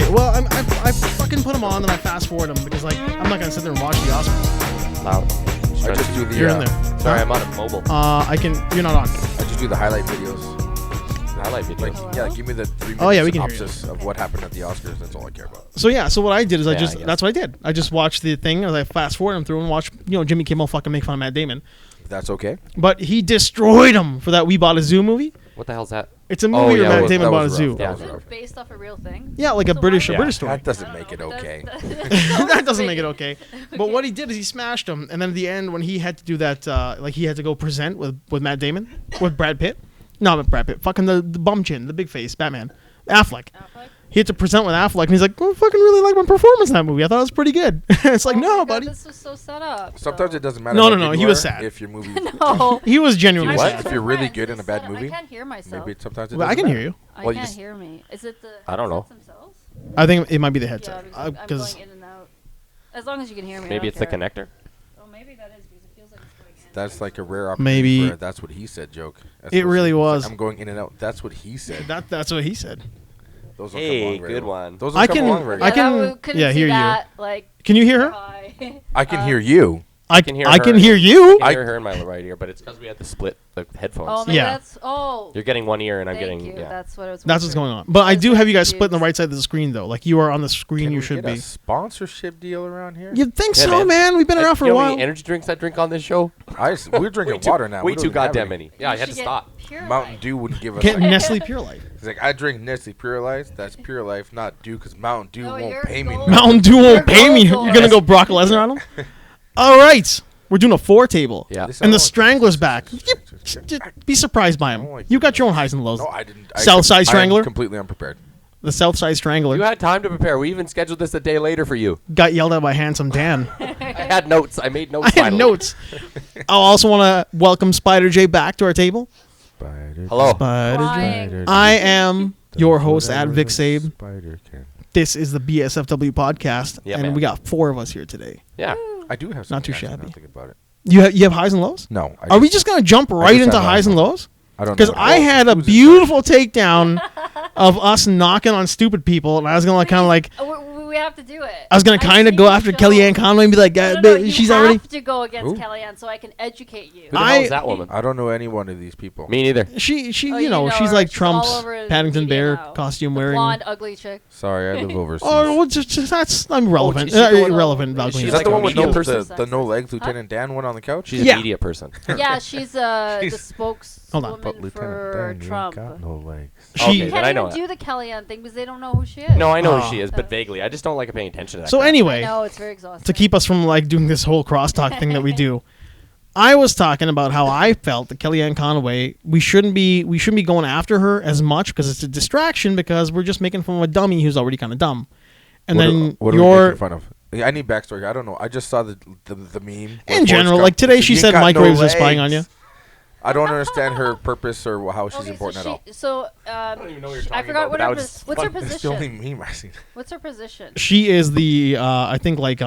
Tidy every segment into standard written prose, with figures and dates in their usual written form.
Okay, well, I fucking put them on and I fast forward them because like I'm not gonna sit there and watch the Oscars. Loud. I just do the. You're in there. Sorry, I'm on a mobile. I can. You're not on. I just do the highlight videos. Highlight videos. Like, yeah, give me the 3 minutes we can hear synopsis of what happened at the Oscars. That's all I care about. So yeah, so what I did is Yeah, that's what I did. I just watched the thing as I fast forward them through and watch Jimmy Kimmel fucking make fun of Matt Damon. That's okay. But he destroyed him for that We Bought a Zoo movie. What the hell's that? It's a movie where Matt Damon bought a rough. zoo. That Yeah. was Is rough. it based off a real thing? Yeah, like a So British why- British story. That doesn't I don't make it know, but okay. That doesn't make it okay. But what he did is he smashed him, and then at the end when he had to do that, like he had to go present with Matt Damon, with Brad Pitt. No, not Brad Pitt. Fucking the bum chin, the big face, Batman, Affleck. He had to present with Affleck, and he's like, "I fucking really like my performance in that movie. I thought it was pretty good." It's like, Oh my no, God, buddy. This was so set up. Sometimes so. it doesn't matter. No, how no, no, good he you was are sad. If your movie. No. He was genuinely What? sad. If you're really good in a bad movie? I can't hear myself. Maybe sometimes it Well, I doesn't can hear matter. you. I Well, you can't just- hear me. Is it the I don't know. headsets themselves? I think it might be the Yeah, headset because I'm because going in and out. As long as you can hear me. I Maybe don't it's the care. connector. Oh, maybe that is because it feels like it's going in. That's like a rare opportunity Maybe- for a that's what he said joke. That's It what really it's was. Like, I'm going in and out. That's what he said. that's what he said. Those will Hey, come along very good well. one. Those will I come can- along very I well. can- we couldn't yeah, see hear you. that, like, Can you hear her? hi. I can hear you. I can hear I can her. hear you. I can hear her in my right ear, but it's because we had to split the headphones. Oh, maybe Yeah. that's. Oh. You're getting one ear, and I'm Thank getting. you. Yeah. That's what I was. That's what's wondering. going on. But I was do very have you guys split on the confused. right side of the screen though. Like you are on the screen, Can you we should get be. a sponsorship deal around here? You'd think Yeah, so, man. We've been around for a You know how while. many energy drinks I drink on this show? We're drinking water now. Way We don't too even have goddamn any. many. Yeah, I You had to should get stop. Pure Mountain Light. Dew wouldn't give us. Get that. Nestle Pure Life. He's like, I drink Nestle Pure Life. That's Pure Life, not Dew, because Mountain Dew No, won't you're pay me. gold. Mountain Dew You're won't pay me. You're gold. gonna go Brock Lesnar on him. All right, we're doing a 4 table. Yeah. This- And the oh, Strangler's back. Just be surprised by him. You got your own highs and lows. No, I didn't. Southside I'm Strangler? completely unprepared. The Southside Strangler You had time to prepare. We even scheduled this a day later for you. got yelled at by Handsome Dan. I had notes. I made notes. I had finally. notes. I also want to welcome SpiderJai back to our table. Spider. Hello. Crying. I am your host at Vic Sabe. Spider can. This is the BSFW podcast, Yeah, and man. we got 4 of us here today. Yeah. I do have. Not too something, actually, shabby. now thinking about it. You have highs and lows? No. Are we just gonna jump right just into have highs highs and and lows? I don't Because know. I had a Who's in beautiful takedown of us knocking on stupid people, and I was gonna kind of like, We have to do it. I was gonna kind of see go you after show- Kellyanne Conway and be like, No, she's you already. have to go against Who? Kellyanne so I can educate you. Who the I- hell is that woman? I don't know any one of these people. Me neither. She Oh, you know, she's her. like She's Trump's all over in Paddington media Bear now. costume The wearing. blonde, ugly chick. Sorry, I live overseas. Oh, well, just that's irrelevant. she's the one- Irrelevant Is about she Is Queen. that like the a one with media no, person? the no legs Lieutenant Dan one on the couch? She's Yeah. a media person. Yeah, she's the She's- spokeswoman But Lieutenant for Dan, you Trump. ain't got no legs. She Okay, You then can't I know even that. do the Kellyanne thing because they don't know who she is. No, I know Oh. who she is, but vaguely. I just don't like paying attention to that. So crap. anyway, No, it's very exhausting. to keep us from like doing this whole crosstalk thing that we do, I was talking about how I felt that Kellyanne Conway, we shouldn't be going after her as much because it's a distraction because we're just making fun of a dummy who's already kind of dumb. And then what are we your making fun of? Yeah, I need backstory. I don't know. I just saw the meme. where in general, Forrest like Gump today said, she "You said ain't got microwaves no are spying on you. legs." I don't understand her purpose or how she's Okay, important so at all. So, don't even know what you're I talking forgot about, what but her that was what's her fun. It's the only position. meme I've seen. What's her position? She is the I think like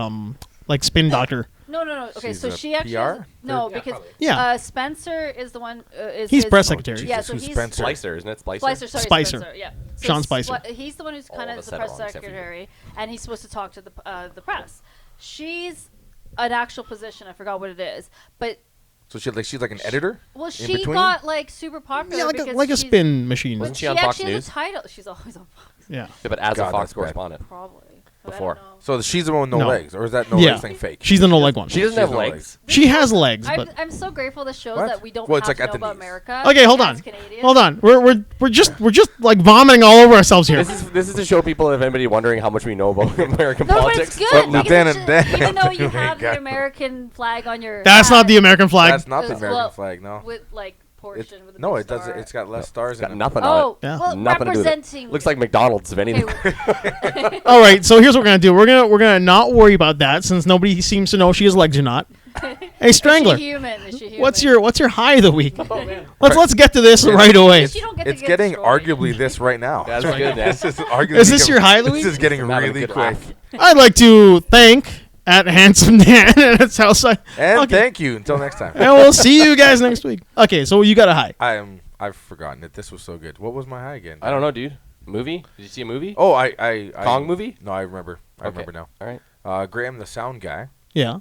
spin doctor. No. Okay, She's so a she actually PR? has, no Yeah, because probably. Yeah. Spencer is the one. Is He's his- press secretary. Yeah, Jesus, so who's he's Spencer? Splicer, isn't it? Splicer? Splicer, sorry, Spicer. Spencer, yeah. Sean Spicer. He's the one who's kind Oh, of the the press set wrong, except for you. secretary, and he's supposed to talk to the press. She's an actual position. I forgot what it is, but So she's like an editor. well, she between? got like super popular. Yeah, because like a she's- spin machine. Wasn't She she on Fox actually News? has a title. She's always on Fox. Yeah. Yeah, but as God, a Fox that's bad. correspondent. Probably. But Before. I don't know. So she's the one with no No. legs, or is that no Yeah. legs thing fake? She's the no leg one. She doesn't She have has no legs. She has legs, I'm, but I'm so grateful this shows What? that we don't Well, have it's like to at know the about knees. America. okay, hold on. as Canadians. Hold on. We're just like vomiting all over ourselves here. This is to show people, if anybody wondering how much we know about American No, but politics. it's But good. Lieutenant because Dan- even though you You have ain't the got- American flag on your That's not hat the American flag. That's not the As American well- flag. No. with like It's, portion with a no, big it doesn't. star. It's got less stars. It's got in it. nothing on Oh, it. Yeah. well, Nothing to do with it. representing. Looks like McDonald's, if anything. Okay, All right, so here's what we're gonna do. We're gonna not worry about that since nobody seems to know she has legs or not. Hey, Strangler, Is she human? Is she human? what's your high of the week? Oh, man. Let's get to this right away. She don't get to It's get getting the story. arguably this right now. That's good, man. This is arguably. Is this your high of the This week? is getting I'm having a really good quick. laugh. I'd like to thank at Handsome Dan and its Southside. And Okay. thank you. Until next time. And we'll see you guys next week. Okay, so you got a high. I've forgotten it. This was so good. What was my high again? I don't know, dude. Movie? Did you see a movie? Oh, I Kong movie? No, I remember. I Okay. remember now. All right. Graham, the sound guy. Yeah.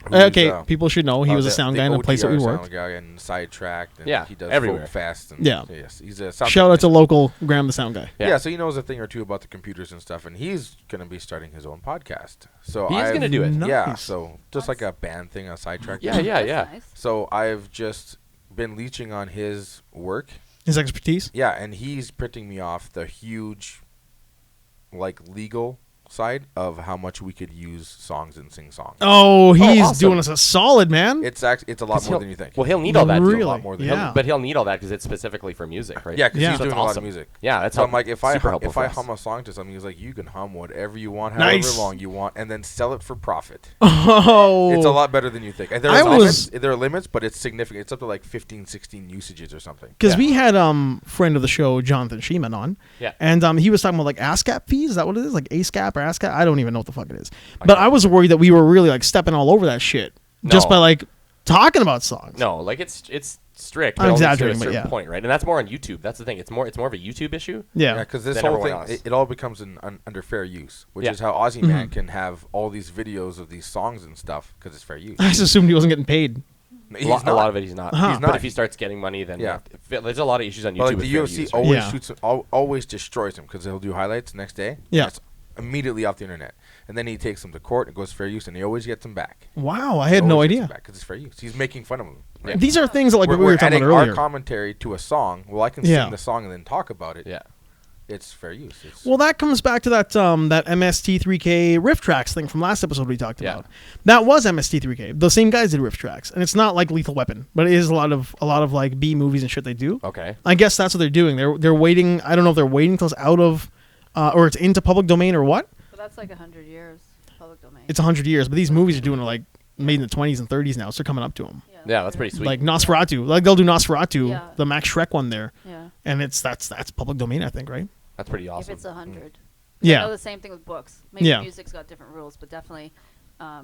who's, Okay, people should know he was a sound guy in the place that we OTR worked. sound guy and Sidetracked. And Yeah, he does everywhere. Folk Fest. And Yeah. Yes, he's a sound Shout out to technician. local Graham the sound guy. Yeah, so he knows a thing or two about the computers and stuff, and he's going to be starting his own podcast. So He is I've- gonna do it. Yeah, Nice. so just like a band thing, a Sidetrack. Yeah, thing. yeah, That's yeah. Nice. So I've just been leeching on his work. His expertise. Yeah, and he's printing me off the huge, like, legal side of how much we could use songs and sing songs. Oh, he's awesome. doing us a solid, man. It's actually it's a lot more than you think. Well, he'll need all that. Really? a lot more than Yeah. But he'll need all that because it's specifically for music, right? Yeah, because Yeah. he's doing That's a lot awesome. of music. Yeah, that's So how I'm like, if I super helpful for us. hum a song to something, he's like, you can hum whatever you want, Nice. however long you want, and then sell it for profit. Oh, It's a lot better than you think. And there I are was- there are limits, but it's significant. It's up to like 15, 16 usages or something. Because Yeah. we had friend of the show Jonathan Sheeman on, Yeah. and he was talking about like ASCAP fees. Is that what it is? Like ASCAP or ASCAP? I don't even know what the fuck it is. But I was worried that we were really like stepping all over that shit just No. by like talking about songs. No, like it's strict. I'm but only to exaggerating, a but certain yeah. point, right? And that's more on YouTube. That's the thing. It's more of a YouTube issue. Yeah. because this Than whole everyone thing, else. it all becomes under fair use, which Yeah. is how Aussie Mm-hmm. Man can have all these videos of these songs and stuff because it's fair use. I just assumed he wasn't getting paid. He's A lot not. of it he's not. Uh-huh. He's But not. if he starts getting money, then Yeah. there's a lot of issues on YouTube. But like with the fair UFC use, right? always Yeah. shoots, always destroys him because he'll do highlights next day. Yeah. and it's immediately off the internet, and then he takes them to court and goes fair use, and he always gets them back. Wow, I had no idea. Because it's fair use. He's making fun of him. Right? These are things that like we were talking adding about earlier. our commentary to a song. Well, I can Yeah. sing the song and then talk about it. Yeah. It's fair use. It's Well, that comes back to that MST3K riff tracks thing from last episode we talked Yeah. about. That was MST3K. The same guys did riff tracks, and it's not like Lethal Weapon, but it is a lot of like B movies and shit they do. Okay. I guess that's what they're doing. They're waiting. I don't know if they're waiting till it's out of or it's into public domain or what. But that's like 100 years public domain. It's 100 years, but these movies are doing it like made in the 20s and 30s now, so they're coming up to them. Yeah, that's pretty sweet. Like Nosferatu, like they'll do Nosferatu, Yeah. the Max Schreck one there, Yeah. and that's public domain, I think, right? That's pretty If awesome. it's 100. Yeah. I know the same thing with books. Maybe Yeah. music's got different rules, but definitely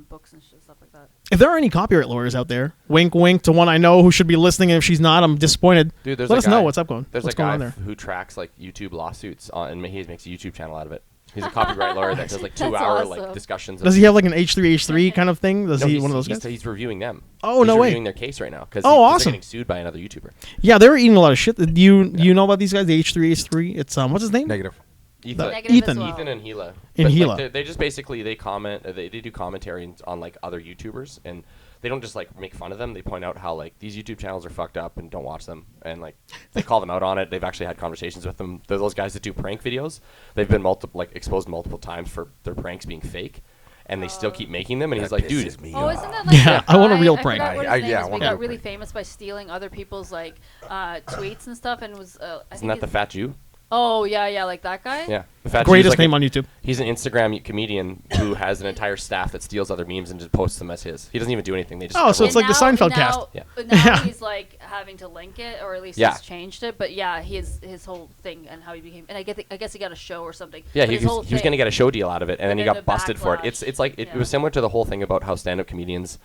books and stuff like that. If there are any copyright lawyers out there, wink, wink to one I know who should be listening. And if she's not, I'm disappointed. Dude, there's Let a us know guy- what's up going. There's what's a going guy on there. who tracks like YouTube lawsuits and he makes a YouTube channel out of it. He's a copyright lawyer that does like 2 That's hour awesome. like discussions. Does he have like an H3H3 kind of thing? Does No, he he's, one of those he's, guys? he's reviewing them. Oh, he's no way. reviewing their case right now because Oh, they're awesome. getting sued by another YouTuber. Yeah, they're eating a lot of shit. Do you know about these guys? The H3H3. It's what's his name? negative. Ethan, Negative Ethan. as well. Ethan and Gila. And But, Gila. Like, they just basically they comment. They do commentary on like other YouTubers, and they don't just like make fun of them. They point out how like these YouTube channels are fucked up and don't watch them, and like they call them out on it. They've actually had conversations with them. They're those guys that do prank videos. They've been exposed multiple times for their pranks being fake, and they still keep making them. And he's like, dude, Oh, isn't that like Yeah, that I want a guy- real I prank. forgot what I- his name yeah, I is, but want he a got real really prank. famous by stealing other people's like tweets and stuff, and was I isn't think that the he's- fat Jew? Oh yeah, like that guy. Yeah, the fat Jew's Greatest like name on YouTube. He's an Instagram comedian who has an entire staff that steals other memes and just posts them as his. He doesn't even do anything. They just Oh, so it's like the Seinfeld cast. Yeah. But now Yeah. he's like having to link it, or at least Yeah. he's changed it. But yeah, his whole thing and how he became, and I guess he got a show or something. Yeah, But he his whole was going to thing- get a show deal out of it, and then he then got the busted for it. backlash. It's like it Yeah. was similar to the whole thing about how stand-up comedians,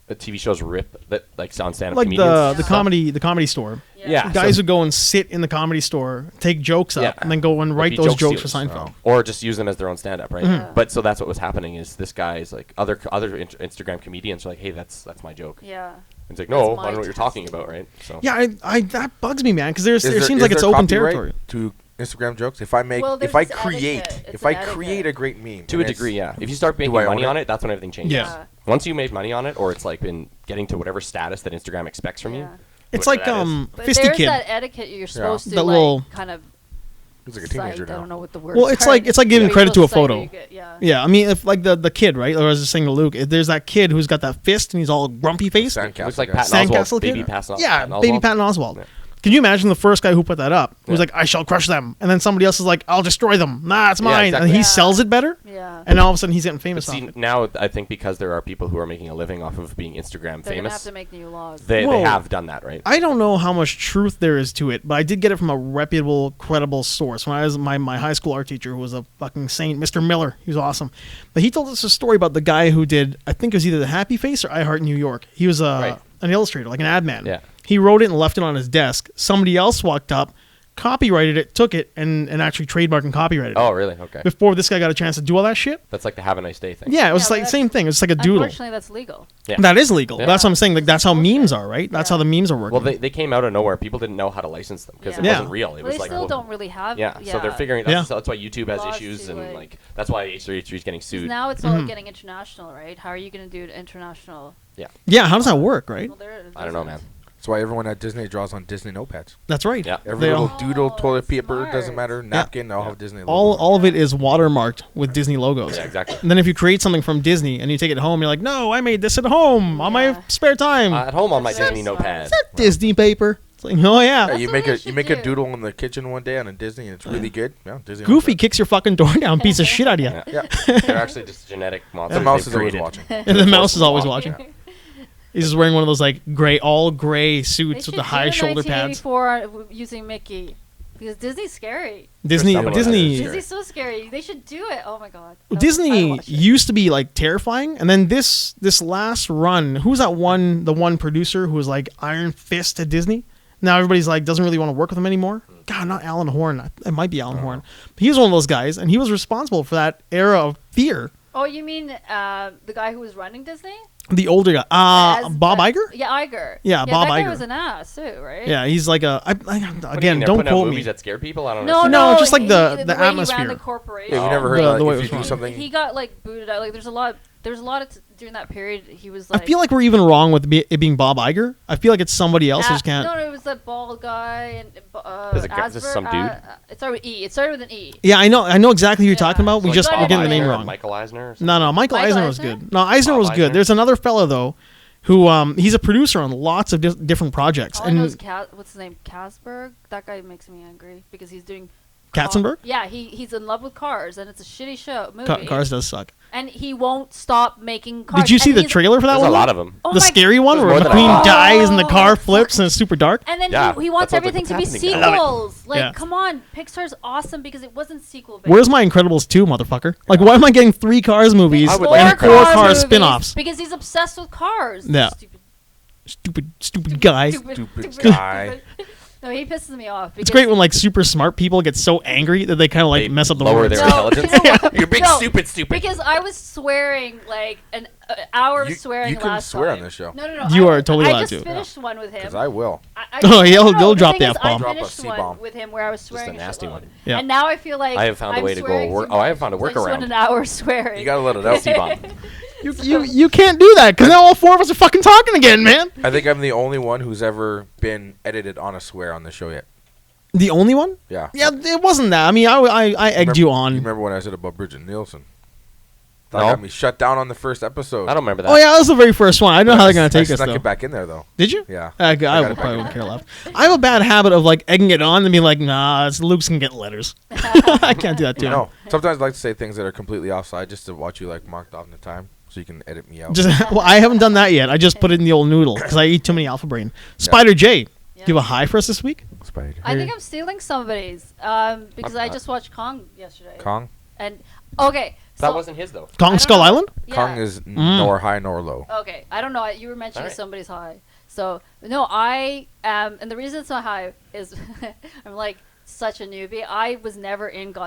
TV shows rip that like sound stand-up Like comedians. the comedy store. Yeah. Guys so- would go and sit in the comedy store, take jokes up, Yeah. and then go and Like write be those joke jokes for stealers. Seinfeld. or just use them as their own stand-up, right? Mm-hmm. But so that's what was happening is this guy's like other Instagram comedians are like, hey, that's my joke. Yeah. It's like, That's no, my I don't know what you're talking testimony. about, right? So Yeah, I that bugs me, man, because there Is seems there- like is it's there open copyright territory. to Instagram jokes. If I make, Well, there's if I this create, etiquette. It's if I an etiquette. create a great meme to and a it's- degree, yeah. If you start making Do I money own on it? it, that's when everything changes. Yeah. Once you made money on it, or it's like been getting to whatever status that Instagram expects from you. Yeah. It's whatever like that is. But Fisty there's Kid. that etiquette you're supposed to The like little- kind of. He's like a cite. teenager I now. don't know what the word. Well, it's like giving credit to a photo. Yeah. Yeah, I mean, if like the kid, right? Or I was just saying to Luke, if there's that kid who's got that fist and he's all grumpy faced. Sandcastle Looks like guy. Patton Sandcastle Oswalt, kid? baby Patton Yeah, Patton baby Oswalt. Patton Oswalt. Yeah. Can you imagine the first guy who put that up? Who was Yeah. like, I shall crush them. And then somebody else is like, I'll destroy them. Nah, it's Yeah, mine. exactly. And he Yeah. sells it better. Yeah. And all of a sudden he's getting But famous see, off it. now I think because there are people who are making a living off of being They're Instagram gonna have famous, to make new laws. they Whoa. have done that, right? I don't know how much truth there is to it, but I did get it from a reputable, credible source. When I was my high school art teacher, who was a fucking saint, Mr. Miller, he was awesome. But he told us a story about the guy who did, I think it was either the Happy Face or I Heart New York. He was Right. an illustrator, like an ad man. Yeah. He wrote it and left it on his desk. Somebody else walked up, copyrighted it, took it, and actually trademarked and copyrighted Oh, it. really? Okay. Before this guy got a chance to do all that shit. That's like the have a nice day thing. Yeah, it was Yeah, like the but same thing. It's like a doodle. Unfortunately, that's legal. Yeah. That is legal. Yeah. That's what I'm saying. Like that's how Bullshit. memes are, right? That's Yeah. how the memes are working. Well, they came out of nowhere. People didn't know how to license them because it Yeah. wasn't real. It But was they like still well, don't really have. Yeah, so they're figuring Yeah. that's why YouTube has Laws issues to, and like- like that's why H3H3 is getting 'Cause sued. now it's all getting international, right? How are you going to do it international? yeah, how does that work, right? Well, there it I don't know, isn't. man. That's why everyone at Disney draws on Disney notepads. That's right. Yeah. Every They little all, doodle, Oh, toilet that's paper, doesn't smart. matter, napkin, all have Disney. all logo. all of it is watermarked with Disney logos. Yeah, exactly. And then if you create something from Disney and you take it home, you're like, no, I made this at home on my Yeah. spare time. At home on my That's Disney smart. notepad. Is that Disney paper? It's like, oh yeah. Yeah, you what make we a should make a do. doodle in the kitchen one day on a Disney, and it's really good. Yeah, Disney. Goofy notepad. kicks your fucking door down, piece of shit out of you. Yeah. Yeah, They're actually just genetic monsters. the mouse they've is always created. watching. And the mouse is always Yeah. watching. He's just wearing one of those like all gray They suits should with the high do shoulder pads. 1984 using Mickey. Because Disney's scary. Disney, somebody Disney, Sure. Disney's so scary. They should do it. Oh my god. I'd Disney watch it. used to be like terrifying, and then this last run, who's that one? The one producer who was like Iron Fist at Disney. Now everybody's like doesn't really want to work with him anymore. God, not Alan Horn. It might be Alan Horn. But he was one of those guys, and he was responsible for that era of fear. Oh, you mean the guy who was running Disney? The older guy, As- Bob Iger. Yeah, Iger. Yeah, Bob that guy Iger. was an ass too, right? Yeah, he's like a. What do you mean, Again, they're don't putting out quote me. movies that scare people. I don't No, know. No, just like the way atmosphere. He ran the corporation. Yeah, you Oh. never heard The that. way it If was you do run. something, He got like booted out. Like there's a lot during that period. He was like. I feel like we're even wrong with it being Bob Iger. I feel like it's somebody else who just can't. No, it was that bald guy and Is it is this Asper- some dude? it started with E. It started with an E. Yeah, I know exactly who you're talking about. We Like just Bob we're getting the Iger. name wrong. Michael Eisner. Or something? No, Michael Michael Eisner was Eisner? good. No, Eisner Bob was good. Eisner? There's another fella though, who he's a producer on lots of different projects. All I know And is what's his name? Casberg. That guy makes me angry because he's doing. Katzenberg? Yeah, he's in love with Cars, and it's a shitty movie. Cars does suck. And he won't stop making cars. Did you see and the he's- trailer for that There's one? a lot of them. Oh the my- scary one There's where more than McQueen I thought. dies and the car Oh, flips and it's super dark. And then Yeah, he wants that sounds like everything to be what's happening, guys. sequels. Like, Yeah. come on, Pixar's awesome because it wasn't sequel based. Where's my Incredibles 2, motherfucker? Like, why am I getting 3 Cars movies I would and like 4 Cars Cars movies spin-offs? because he's obsessed with cars. Yeah. Stupid guy. Stupid guy. No, he pisses me off. It's great when like super smart people get so angry that they kind of like They mess up the lower words. their intelligence. you know what? You're big, No, stupid. Because I was swearing like an hour of You- swearing you couldn't last swear time. on this show. No. You are totally allowed I to. just finished one with him. Because I will. Oh, he'll the drop thing the is, F-bomb. I Drop a finished C-bomb. one with him where I was Just swearing a nasty shitload. one. Yeah. And now I feel like I have found a I'm way to go swearing work- too oh, I much, have found a so I just went workaround. an hour swearing. You gotta let it out. C-bomb. You can't do that because now all 4 of us are fucking talking again, man. I think I'm the only one who's ever been edited on a swear on the show yet. The only one? Yeah. Yeah, it wasn't that. I mean, I egged you on. You remember when I said about Bridget Nielsen? That No. got me shut down on the first episode. I don't remember that. Oh yeah, that was the very first one. I don't know how they're gonna take I us snuck though. it back in there though. Did you? Yeah. I got it probably back. wouldn't care less. I have a bad habit of like egging it on and being like, nah, Luke's can get letters. I can't do that too. No. Sometimes I like to say things that are completely offside just to watch you like marked off in the time so you can edit me out. Just well, I haven't done that yet. I just put it in the old noodle because I eat too many Alpha Brain. SpiderJai, Yeah. do you have a high for us this week? Spider. I think I'm stealing somebody's because I just watched Kong yesterday. Kong? And okay, That so- wasn't his though. Kong don't Skull know. Island? Yeah. Kong is nor high nor low. Okay, I don't know. You were mentioning Alright. somebody's high. So no, I am, and the reason it's not high is I'm like such a newbie. I was never into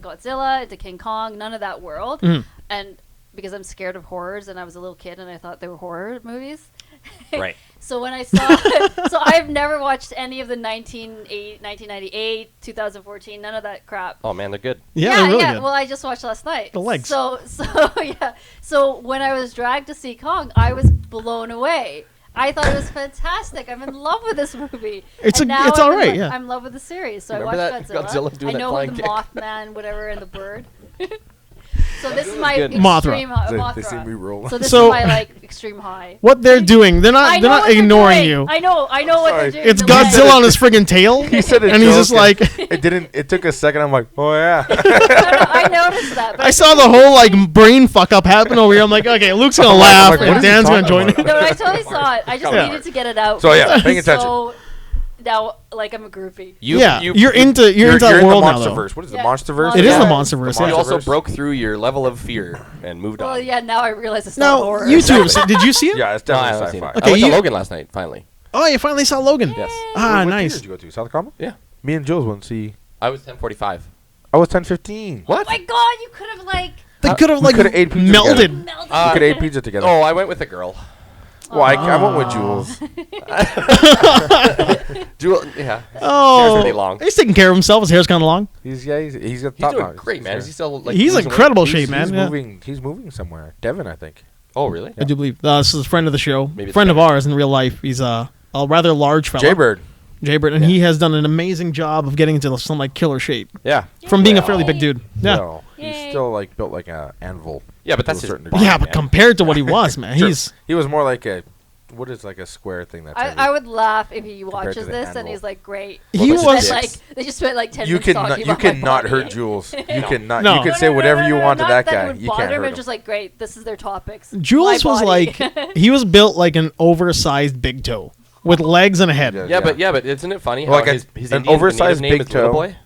Godzilla, into King Kong, none of that world, and because I'm scared of horrors, and I was a little kid and I thought they were horror movies. Right. So when I saw, so I've never watched any of the 1998, 2014, none of that crap. Oh man, they're good. Yeah, they're really good. Well, I just watched last night. The legs. So yeah. So when I was dragged to see Kong, I was blown away. I thought it was fantastic. I'm in love with this movie. It's And a- now it's I'm all in right, lo- yeah. I'm in love with the series. So Remember I watched that? Godzilla. Godzilla doing I that know flying the kick. Mothman, whatever, and the bird. So this is my good. extreme Mothra. They see me Mothra. roll. So this So- is my like extreme high. What they're doing, they're I not know what they're ignoring doing. you. I know what sorry. they're doing. It's The Godzilla legs. on his friggin' tail, He said a and he's joke just like, It took a second. I'm like, oh yeah. I noticed that. But I saw the whole like brain fuck up happen over here. I'm like, okay, Luke's gonna laugh, like, what and is he Dan's gonna talking join about? in. No, I totally saw it. I just Yeah. needed to get it out. So, yeah, because paying I'm attention. So now, like, I'm a groupie. You're into You're that in world the now, though. MonsterVerse. What is Yeah. the MonsterVerse? It is the Yeah. MonsterVerse. You Yeah. also MonsterVerse? broke through your level of fear and moved Well, on. yeah, now I realize it's not Now, horror. YouTube. So did you see it? Yeah, it's No, I definitely haven't seen it. sci-fi. Okay, I went you- to Logan last night. Finally. Oh, you finally saw Logan. Yes. Ah, What nice. theater did you go to? South Carmel? Yeah. Me and Jules went to see. I was 10:45. I was 10:15. What? Oh my god, you could have like They could have we like coulda ate pizza melded. together. melted. We could have ate pizza together. Oh, I went with a girl. Well, I went with Jules. Jewel, yeah. Oh, Hair's really long. he's taking care of himself. His hair's kind of long. He's got He's top doing notch. great, man. Is he still like? He's losing incredible weight? shape, man. He's Yeah. moving. He's moving somewhere. Devin, I think. Oh, really? I do believe this is a friend of the show, Maybe it's friend of better. ours in real life. He's a rather large fella. Jaybird. Jaybird, and he has done an amazing job of getting into some like killer shape Yeah. from being a Yay. fairly big dude. Yeah, No, he's Yay. still like built like a anvil. Yeah, but to a that's his certain body, degree. yeah, but man. compared to what he was, man, Sure. he's He was more like a. What is like a square thing that's heavy? I would laugh if he Compared to watches the this and animal. he's like, great. He They was- spent, like they just spent like 10 You minutes cannot. talking You about my cannot body. hurt Jules. You cannot. No. You can say whatever you want to not that It guy. would You bother can't him. hurt It's him. just like, great. This is their topics. Jules My was body. like he was built like an oversized big toe with legs and a head. Yeah. Yeah, but isn't it funny how Like his an Indian oversized native name big is Little toe. Boy?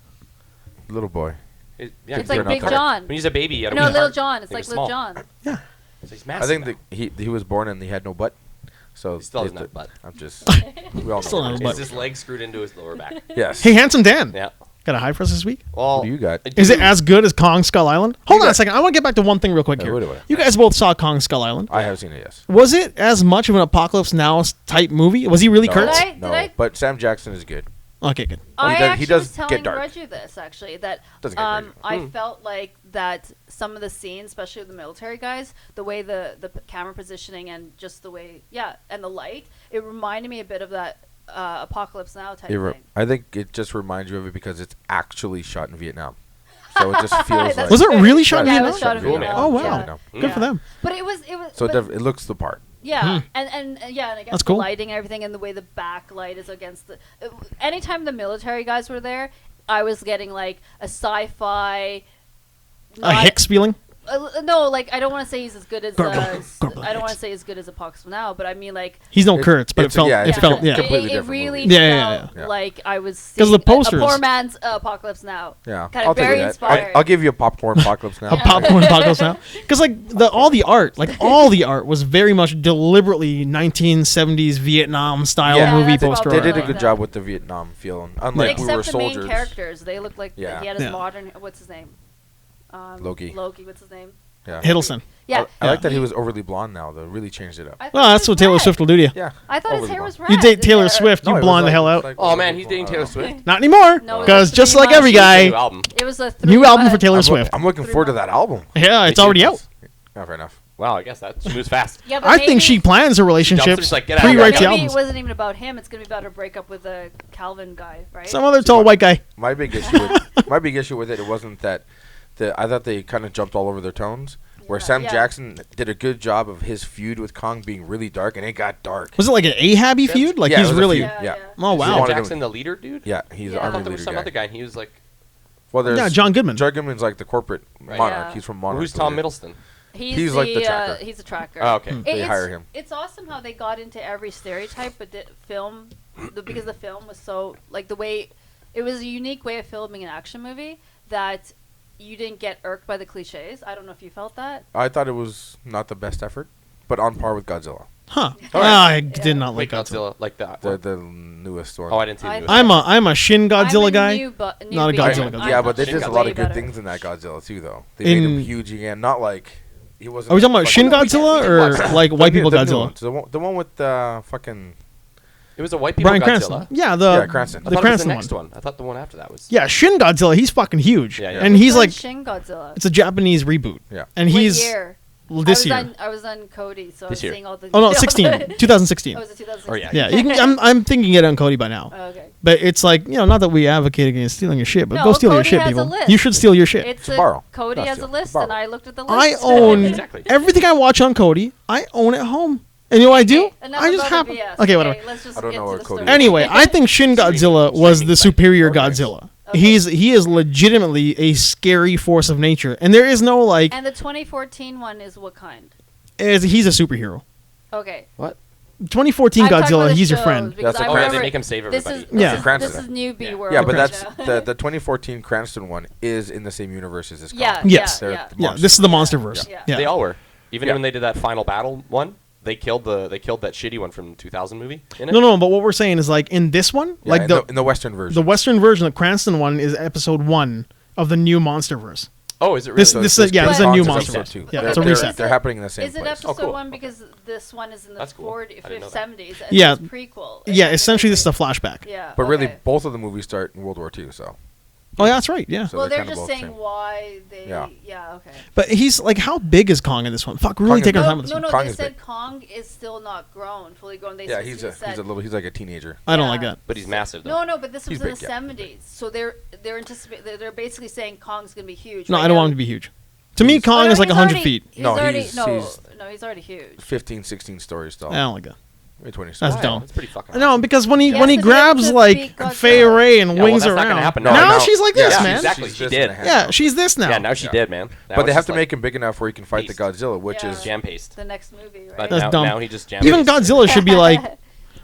Little boy. Yeah, It's 'cause like they're not Big covered. John. When he's a baby, you No, don't Little have- John. It's he like was Little small. John. Yeah, So he's I massive. think now. he was born and he had no butt. So He still doesn't they- have butt. I'm just. We all Still know. not what a it Is butt. his leg screwed into his lower back? is. Yes. Hey, Handsome Dan, Yeah. got a high for us this week? Well, What do you got? I Is it do- as good as Kong Skull Island? Hold on a second. I want to get back to one thing real quick Yeah, here. what do I- You guys both saw Kong Skull Island. I have seen it. Yes. Was it as much of an Apocalypse Now type movie? Was he really No, Kurtz? Did no, I- but Sam Jackson is good. Okay, good. Oh, I he does- he actually does was get telling dark. Reggie this actually that Does get dark. I felt like that some of the scenes, especially with the military guys, the way the camera positioning and just the way and the light, it reminded me a bit of that Apocalypse Now type thing. I think it just reminds you of it because it's actually shot in Vietnam. So it just feels That's like. Was it very- really shot in Yeah, it Vietnam? was shot in Cool, man. Vietnam. Oh, wow. Yeah. Good Yeah. for them. But it was. So but- it looks the part. Yeah, and I guess That's the cool. lighting and everything and the way the backlight is against the. Anytime the military guys were there, I was getting like a sci-fi. A not- Hicks feeling? No, like I don't want to say he's as good as. Gurgle, I gurgle don't want Hicks. to say as good as Apocalypse Now, but I mean like. He's no It's- Kurtz, but it it's- felt. yeah, It it's felt. a Yeah. completely It different really movie. Yeah, felt yeah. like I was 'Cause seeing the posters- a poor man's Apocalypse Now. Yeah, Kind I'll of very take that. inspired. I'll give you a popcorn apocalypse now. A popcorn Apocalypse Now, because like all the art was very much deliberately 1970s Vietnam style Yeah, movie that's poster probably They art. did a like good that. job with the Vietnam feel, unlike we Except were the soldiers. main characters, they look like Yeah. he had his Yeah. modern. What's his name? Loki. Loki. What's his name? Yeah. Hiddleston. Yeah. I like that he was overly blonde now, though. Really changed it up. I thought Well, he that's was what Taylor red. Swift will do to you. Yeah. I thought his overly hair blonde. was red. You date Taylor Yeah. Swift, No, you it was blonde the like- hell it was out. like Oh man, overly he's dating blonde. Taylor Swift. Not anymore, No, because it's just pretty like much- every New guy, album. It was a new album for three-month- Taylor Swift. I'm looking forward to that album. Yeah, it's already out. Yeah, fair enough. Wow, I guess that she moves fast. Yeah, but I think maybe- she plans her relationships, Just like, get out of here. pre-writes the Maybe albums. it wasn't even about him. It's gonna be about her breakup with the Calvin guy, right? Some other tall white guy. My big issue with it wasn't that I thought they kind of jumped all over their tones. Where Yeah. Sam Yeah. Jackson did a good job of his feud with Kong being really dark, and it got dark. Was it like an Ahabby feud? Like Yeah, it he's was a really. feud. Yeah, Yeah. Oh He wow. Sam wanted him- Jackson, the leader, dude. Yeah, he's Yeah. the I I army thought there was leader some guy. other guy, and he was like, Well, there's Yeah, John Goodman. John Goodman's like the corporate Right. monarch. Yeah. He's from Monarch. who's Tom Middleston? He's like the tracker. He's a tracker. Oh, okay. They It's- hire him. It's awesome how they got into every stereotype, but because the film was so like the way it was a unique way of filming an action movie that you didn't get irked by the cliches. I don't know if you felt that. I thought it was not the best effort, but on par with Godzilla, Huh. All right. I did not like Wait, Godzilla. Godzilla, like that. the newest one. Oh, I didn't see I- the I'm a Shin Godzilla guy. Not Not a Godzilla guy. Yeah, but they Shin did a Godzilla. lot Way of good better. things in that Godzilla too, though. They made him In- huge again. Not like he wasn't. Are we talking about like- Shin we did Godzilla watch or like white people the new Godzilla? ones. The one with fucking. It was a white people Brian Godzilla. Cranston. Yeah, Yeah, Cranston. I the thought it was the Cranston next one. one. I thought the one after that was. Yeah, Shin Godzilla. He's fucking huge, Yeah, yeah. and he's like, Shin Godzilla. it's a Japanese reboot. Yeah. and What he's year? this year. I was on Cody, so I was This year. seeing all the. Oh no, 2016. Oh, was it 2016? Oh, yeah. Yeah, you can, I'm thinking it on Cody by now. Oh, okay. But it's like, not that we advocate against stealing your shit, but No, go steal your Cody shit, has a people. list. You should steal your shit. It's To borrow. Cody Not has a steal. list, Borrow. and I looked at the list. I own Exactly. everything I watch on Cody. I own at home, and you know what I do? Okay, enough I just about happen. the BS, Okay, whatever. Let's just I don't get know to where the Cody story. is. Anyway, I think Shin Godzilla was the superior Okay. Godzilla. Okay. He is legitimately a scary force of nature, and there is no like. And the 2014 one is what kind? He's a superhero. Okay. What? 2014 I'm talking about Godzilla. the He's your shows, friend. because That's a I Oh, yeah, they remember make him save This everybody. is Yeah. this, Cranston. is newbie Yeah. world. Yeah, but Okay. that's the 2014 Cranston one is in the same universe as this. Yeah. Kong. Yes. They're Yeah. the Yeah, monsters. this is the MonsterVerse. Yeah. Yeah. They all were. Even Yeah. when they did that final battle one. they killed that shitty one from the 2000 movie in it. No. But what we're saying is like in this one, Yeah, like in the Western version. the Western version, the Cranston one is episode 1 of the new MonsterVerse. Oh, is it really? This is a new Kong's monster. episode 2. Yeah, They're- it's a they're- reset. They're happening in the same Is it place. episode cool. 1 because this one is in the That's cool. 40s, I didn't know that. 70s? And Yeah. it's prequel. Yeah, essentially this is a flashback. Yeah. But really, okay. both of the movies start in World War II, so. Oh, yeah, that's right. Yeah. So Well, they're kinda just both saying same. why they. Yeah. Yeah. Okay. But he's like, how big is Kong in this one? Fuck, we're really Kong is taking our big. time with this No, one. no. Kong They is said big. Kong is still not grown, fully grown. They Yeah, said, he's like a teenager. I don't Yeah. like that. But he's massive though. No, but this was He's in big, the yeah. 70s, so they're They're basically saying Kong's gonna be huge. No, Right I don't now- want him to be huge. To me, Oh, Kong no, is like he's 100 already- feet. He's No, already, he's- no, he's- no, he's already huge. 15, 16 stories tall. I don't like that. Maybe 20 That's stories. dumb. That's pretty fucking. No, because when he He when has he to grabs beat like Godzilla. Fay Ray and Yeah, well, wings that's not around, gonna happen now, now. she's like this, Yeah, man. exactly. She's She just did. gonna have Yeah, to- she's this now. Yeah, now she did, man. Now But they it's have just to like make him big enough where he can fight the paste. Godzilla, which Yeah. is jam paste. The next movie, right? But That's now, dumb. now he just jam Even pastes. Godzilla should be like,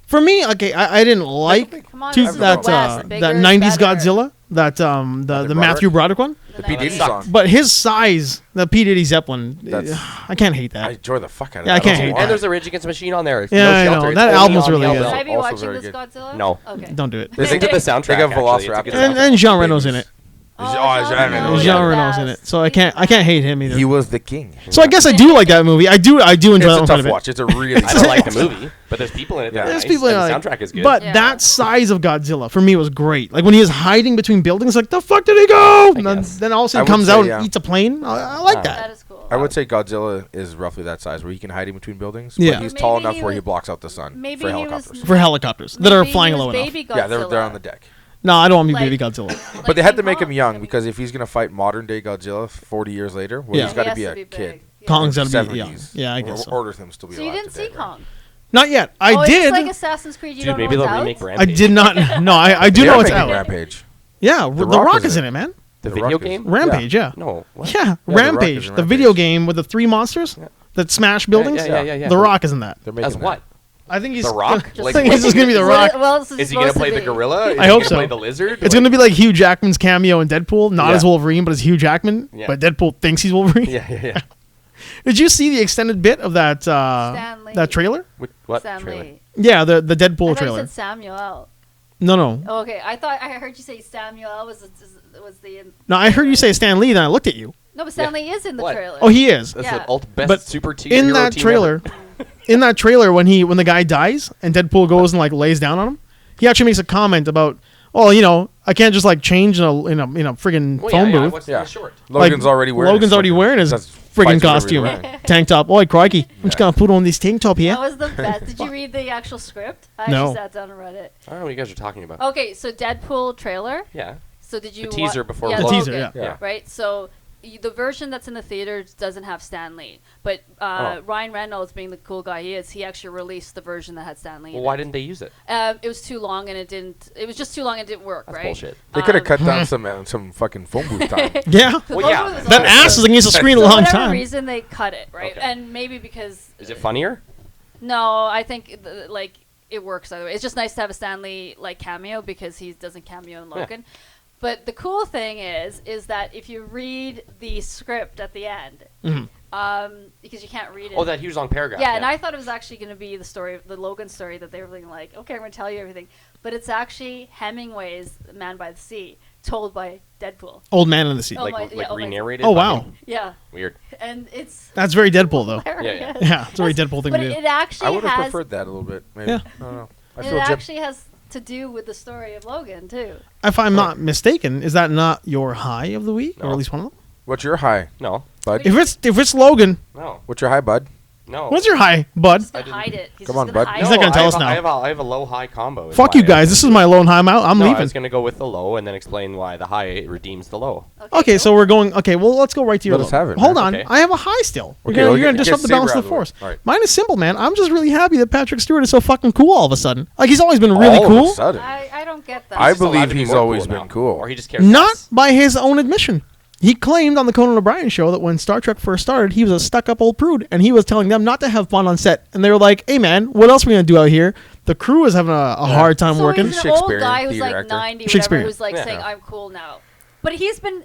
for me, okay, I didn't like Come on, to this is that the West, bigger that is 90s better. Godzilla, that the Matthew Broderick one. the P. Diddy Nineties. song. But his size, the P Diddy Zeppelin, That's- I can't hate I that. enjoy the fuck out of Yeah, I that. can't don't hate know that. And why. there's a Rage Against the Machine on there. Yeah, no I know. shelter. It's That only album's on the really good. album. Should I be Also watching very this good. Godzilla? No. Okay. Don't do it. Listen to the soundtrack. They got actually. It's a Velociraptor. good And soundtrack. Jean Reno's in it. Jean Reno. Jean Yeah. Reno's in it, so I can't hate him either. He was the king. So I guess I do like that movie. I do enjoy It's that a one quite a tough bit. watch. It's a really I don't like the tough watch. movie, but there's people in it. Yeah. That are There's nice, people in and it, the like- soundtrack is good. But Yeah. that size of Godzilla for me was great. Like when he is hiding between buildings, like the fuck did he go? And guess. then all of a I sudden would comes say, out yeah. and eats a plane. I like That that. is cool. I would say Godzilla is roughly that size, where he can hide in between buildings. Yeah. But he's Or tall maybe enough he where he was- blocks out the sun maybe for he was- helicopters. For helicopters that are Maybe flying he was low enough. baby Yeah, they're Godzilla. on the deck. No, I don't want to be Like- baby Godzilla. Like But they had to King make him Kong. young because if he's gonna fight modern day Godzilla 40 years later, well, Yeah. he's got He to be has a to be kid. big. Yeah. Kong's gotta be 70s. young. Yeah, I guess so. Or Earth him still be So you alive didn't today, see right? Kong? Not yet. I Oh, did. It's like Assassin's Creed. You Dude, don't maybe know they'll what's remake out? I Rampage. did not. No, I do They know are it's making out. Rampage. Yeah, The Rock Rock is is in in it, man. The The video Rock is- game? Rampage, yeah. No. What? Yeah, The Rock is Rampage, in the Rampage. video game with the 3 monsters that smash buildings. Yeah. The Rock is in that. They're making As that. what? I think he's The Rock? I Like, think it's just gonna be The What- Rock. Well, this Is he gonna supposed play to the be. gorilla? Is I he hope gonna so. play the lizard? It's gonna be like Hugh Jackman's cameo in Deadpool, not Yeah. as Wolverine, but as Hugh Jackman. Yeah. But Deadpool thinks he's Wolverine. Yeah. Did you see the extended bit of that Stan Lee. that trailer? What Stan trailer? Lee. Yeah, the I Deadpool thought you trailer. said Samuel. No. Oh, okay, I thought I heard you say Samuel was the. No, I heard you say Stan Lee, then I looked at you. No, but Stan Lee is in the What? trailer. Oh, he is. That's Yeah. the best But super team. In hero that team trailer, ever. when the guy dies and Deadpool goes and like lays down on him, he actually makes a comment about, oh, I can't just like change in a friggin' Well, phone yeah, booth. what's Yeah. the short? Logan's already wearing. Logan's his already fucking- wearing his that's friggin' fights are costume, already wearing. tank top. Oi, crikey! I'm just gonna put on this tank top here. That was the best. Did you read the actual script? I No. actually sat down and read it. I don't know what you guys are talking about. Okay, so Deadpool trailer. Yeah. So did you The teaser before yeah, The Logan. teaser, Logan, yeah. Right. So the version that's in the theaters doesn't have Stan Lee, but Ryan Reynolds, being the cool guy he is, he actually released the version that had Stan Lee. Well, in why it. didn't they use it? It was too long and it didn't. It was just too long and it didn't work. That's right. bullshit. They could have cut Hmm. down some fucking phone booth time. Yeah, Well, yeah. Logan was that awesome. ass is against the screen a For long whatever time. reason, they cut it right, Okay. and maybe because Is it funnier? No, I think like it works either way. It's just nice to have a Stan Lee like cameo because he doesn't cameo in Logan. But the cool thing is that if you read the script at the end, Mhm. because you can't read it. Oh, that huge long paragraph. Yeah, and I thought it was actually going to be the story, the Logan story, that they were being like, okay, I'm going to tell you everything. But it's actually Hemingway's Man by the Sea, told by Deadpool. Old man in the seat. Oh, like my- yeah, oh my- re-narrated. Oh by wow, him? Yeah, Weird. and it's that's very Deadpool though. hilarious. Yeah, it's a very Deadpool thing But to do. it actually I would have has preferred that a little bit. Maybe. Yeah. I don't know. I it feel Jim. actually has to do with the story of Logan too. If I'm not mistaken, is that not your high of the week, or No. at least one of them? What's your high, No. bud? If it's Logan, No. What's your high, bud? No. what's your high, bud? He's gonna didn't- hide it. He's Come just on, gonna bud. hide He's it. not gonna tell I us have a- now. I have a low high combo. is Fuck why you I- guys. This is my low and high. I'm No, I leaving. was gonna go with the low and then explain why the high redeems the low. Okay, so we're going. Okay, well, let's go right to your. Let us low. have it, Hold man. on, Okay. I have a high still. Okay, You're well, gonna get disrupt the Saber balance out of of the the way. force. All right. Mine is simple, man. I'm just really happy that Patrick Stewart is so fucking cool all of a sudden. Like he's always been really All cool, of a sudden. I don't get that. I He's just allowed believe to be he's more always now. been cool. Or he just cares not less. by his own admission. He claimed on the Conan O'Brien show that when Star Trek first started, he was a stuck-up old prude, and he was telling them not to have fun on set. And they were like, "Hey, man, what else are we gonna do out here?" The crew is having a hard time so working. he's an old Shakespearean guy who's theater like actor. 90, whatever, Shakespearean. who's like Yeah. saying, I'm cool now. But he's been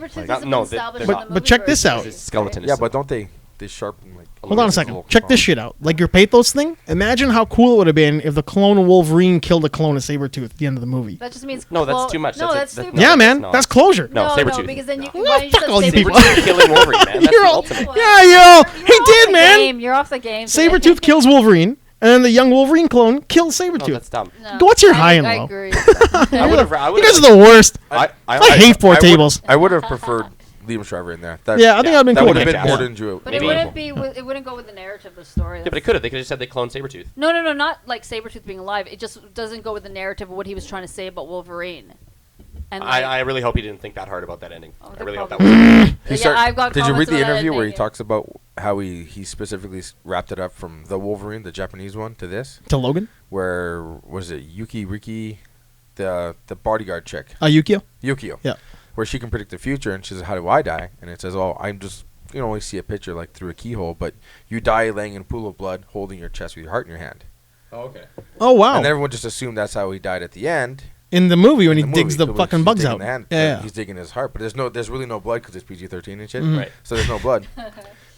Like, Sabretooth has been no, established they're in not. the But movie check this version, out. His skeleton is yeah, still- but don't they? they sharpen like. Hold on a little second. Check this component. shit out. Like your pathos thing. Imagine how cool it would have been if the clone of Wolverine killed a clone of Sabretooth at the end of the movie. That just means No, that's too much. No, That's that's it. stupid. Yeah, No, man. no. That's closure. No, Sabretooth. because then you can. No, why you fuck just all you say people. Sabretooth killing Wolverine, man. That's You're the all- ultimate. Yeah, yo. You're He off did, the man. game. You're off the game. today. Sabretooth kills Wolverine, and then the young Wolverine clone kills No, Sabretooth. that's dumb. No, What's your I- high and I low? agree. I would have. You guys are the worst. I I hate four tables. I would have preferred Liam Shriver in there. That, Yeah, I think that would have been that cool. would have been Yeah. more than Drew. But Maybe. it wouldn't be. It wouldn't go with the narrative of the story. Yeah, but it could have. They could have just said they cloned Sabretooth. No, not like Sabretooth being alive. It just doesn't go with the narrative of what he was trying to say about Wolverine. And like, I really hope he didn't think that hard about that ending. Oh, I they're really hope that probably- was. I've got Did you read comments the about that interview where he ending. talks about how he specifically wrapped it up from the Wolverine, the Japanese one, to this? To Logan? Where was it Yuki Riki, the bodyguard chick, Yukio? Yukio? Yeah. Where she can predict the future, and she says, "How do I die?" And it says, "Oh, I'm just you can only see a picture like through a keyhole, but you die laying in a pool of blood, holding your chest with your heart in your hand." Oh, okay. Oh, wow. And everyone just assumed that's how he died at the end. In the movie when he in digs the so he's fucking bugs digging out. the hand, Yeah. he's digging his heart, but there's really no blood because it's PG-13 and shit. Mhm. Right. So there's no blood.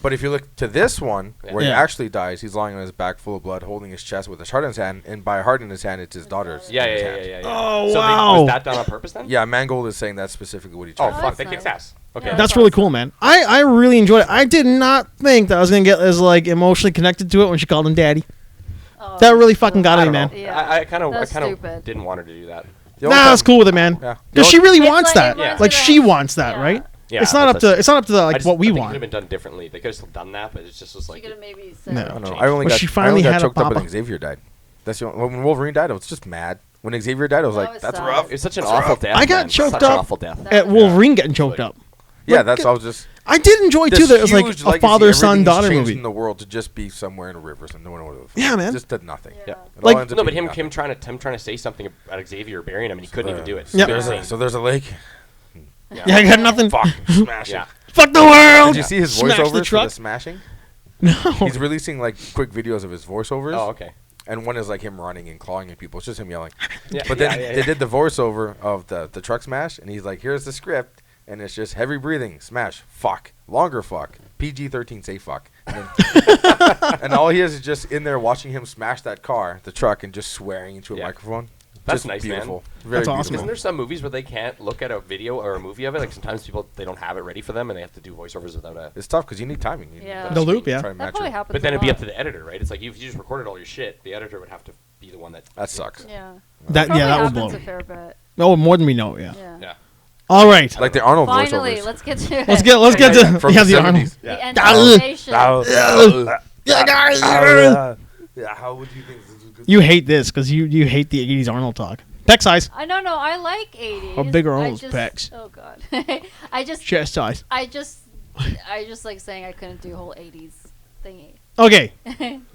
But if you look to this one, Yeah. where he Yeah. actually dies, he's lying on his back full of blood, holding his chest with his heart in his hand, and by heart in his hand, it's his daughter's. Yeah, in his yeah, hand. yeah. Oh, so wow. was that done on purpose then? Yeah, Mangold is saying that's specifically what he Oh, tried. fuck. that's That kicks nice. ass. Okay. Yeah. That's really cool, man. I really enjoyed it. I did not think that I was going to get as, like, emotionally connected to it when she called him daddy. Oh, That really fucking got I me, don't know. man. Yeah. I kind That's of stupid. didn't want her to do that. The only Nah, I time- was cool with it, man. Yeah. Because she really It's wants like- that. it reminds Like, me of- she wants that, yeah. right? Yeah, It's not up to. It's not up to I like just- what we I think It want. could have been done differently. They could have still done that, but it just was She like. could have maybe No. said. I don't know. Change. I only But got, she I finally only got had a choked up papa. when Xavier died. That's the only, when Wolverine died, I was just mad. When Xavier died, I was That like, was "That's sad. rough." It's such an awful death. I got man. choked Such up an awful death. That- At Wolverine getting choked up. Yeah, Like, that's. I was just. I did enjoy too This that it was like huge a legacy, father son everything's daughter changed movie. in the world to just be somewhere in the rivers and no one knows. Yeah, man. Just did nothing. Yeah. It Like- all ends up No, but being him nothing. trying to say something about Xavier burying him, and he couldn't even do it. Yeah. So there's a lake. Yeah, I got nothing. Fuck, smash it. Yeah. Fuck the world. Did you see his Smash the voiceovers for truck? the smashing? No. He's releasing like quick videos of his voiceovers. Oh, okay. And one is like him running and clawing at people. It's just him yelling. Yeah, But then yeah. they did the voiceover of the truck smash, and he's like, "Here's the script," and it's just heavy breathing, smash, fuck, longer fuck, PG-13, say fuck, and, then and all he is just in there watching him smash that car, the truck, and just swearing into a Yeah. microphone. That's Just nice, man. beautiful. Very That's awesome. beautiful. Isn't there some movies where they can't look at a video or a movie of it? Like sometimes people they don't have it ready for them, and they have to do voiceovers without a. It's tough because you need timing. You need Yeah. that The screen loop, to yeah. try and That match probably it. happens. But then a it'd be lot. up to the editor, right? It's like if you just recorded all your shit, the editor would have to be the one that. That sucks. Yeah. That Probably that would blow. happens a fair bit. Oh, more than we know. Yeah. Yeah. Yeah. All right. Like the Arnold Finally, voiceovers. let's get to it. Let's get to From yeah the the Arnold. 70s. the Yeah. anticipation. Yeah, how would you think this is good? You hate this because you hate the 80s Arnold talk. Peck size. I don't know. I like 80s. How big are I Arnold's just- pecs? Oh god. I just Chest size. I just like saying I couldn't do whole 80s thingy. Okay.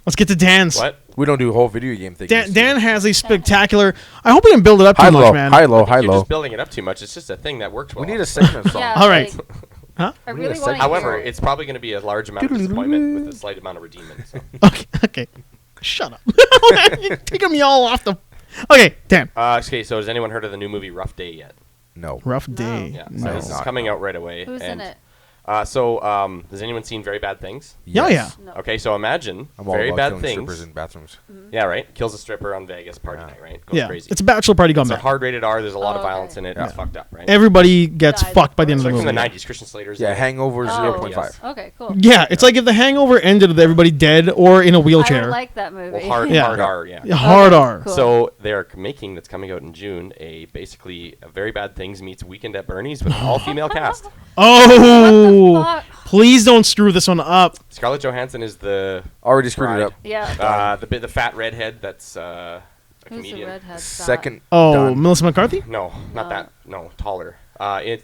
Let's get to Dan's. What? We don't do whole video game things. Dan has a spectacular. I hope we didn't build it up too high much, low, man. high low, I think high you're low. just building it up too much. It's just a thing that works well. We need a segment song. Yeah. All right. like, Huh? I We need really a want to segment. However, it's probably going to be a large amount of disappointment with a slight amount of redeemment. So. Okay. Okay. Shut up. You're taking me all off the. Okay, Dan. Okay, so has anyone heard of the new movie Rough Day yet? No. Rough day. Yeah, so No. this is Not coming out right away. Who's and, in it? Has anyone seen Very Bad Things? Yeah, yeah. No. Okay, so imagine I'm all Very about Bad killing Things. strippers in bathrooms. Yeah, right. Kills a stripper on Vegas party Yeah. night, right? Goes Yeah. crazy. It's a bachelor party gone It's a back. hard rated R. There's a lot of Oh, okay. violence in it. Yeah. It's fucked up, right? Everybody gets Dies. fucked by the end It's of the like from movie. the 90s. Christian Slater's Yeah, in it. Hangover Oh. 0.5. Okay, cool. Yeah, it's like if The Hangover ended with everybody dead or in a I wheelchair. like that movie. Well, hard, Yeah. hard R, yeah. Yeah, hard Okay, R. cool. So they're making, that's coming out in June, basically a Very Bad Things meets Weekend at Bernie's with an all-female cast. Oh, What the fuck? please don't screw this one up. Scarlett Johansson is the Already screwed it bride. up. Yeah. The fat redhead that's a Who's the comedian. redhead? Second. Oh, done. Melissa McCarthy? No, not No. that. No, taller. I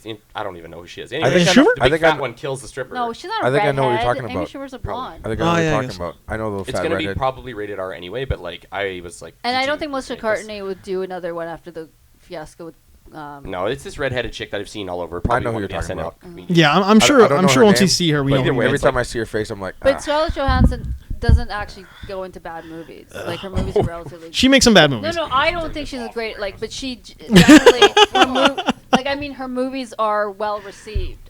don't even know who she is. I Anyway, think I the know- big I think fat I- one kills the stripper. No, she's not a I think I redhead. know what you're talking Amy about. Schumer's a Probably. blonde. I think I Oh, know what yeah, you're I talking guess. about. I know the It's fat going to be redhead. probably rated R anyway, but like I was like. And did I you don't think Melissa make this? McCartney would do another one after the fiasco with. No, it's this redheaded chick that I've seen all over. Probably know who one you're of the talking SNL about. comedians. Yeah, I'm I sure. don't I'm know sure her once you name, see her, we but know. either who way, it Every is. time I see her face, I'm like, But Scarlett Johansson doesn't actually go into bad movies. Like her movies are relatively. She makes some bad No, movies. no, I don't think she's a great like, but she definitely her movies are well received.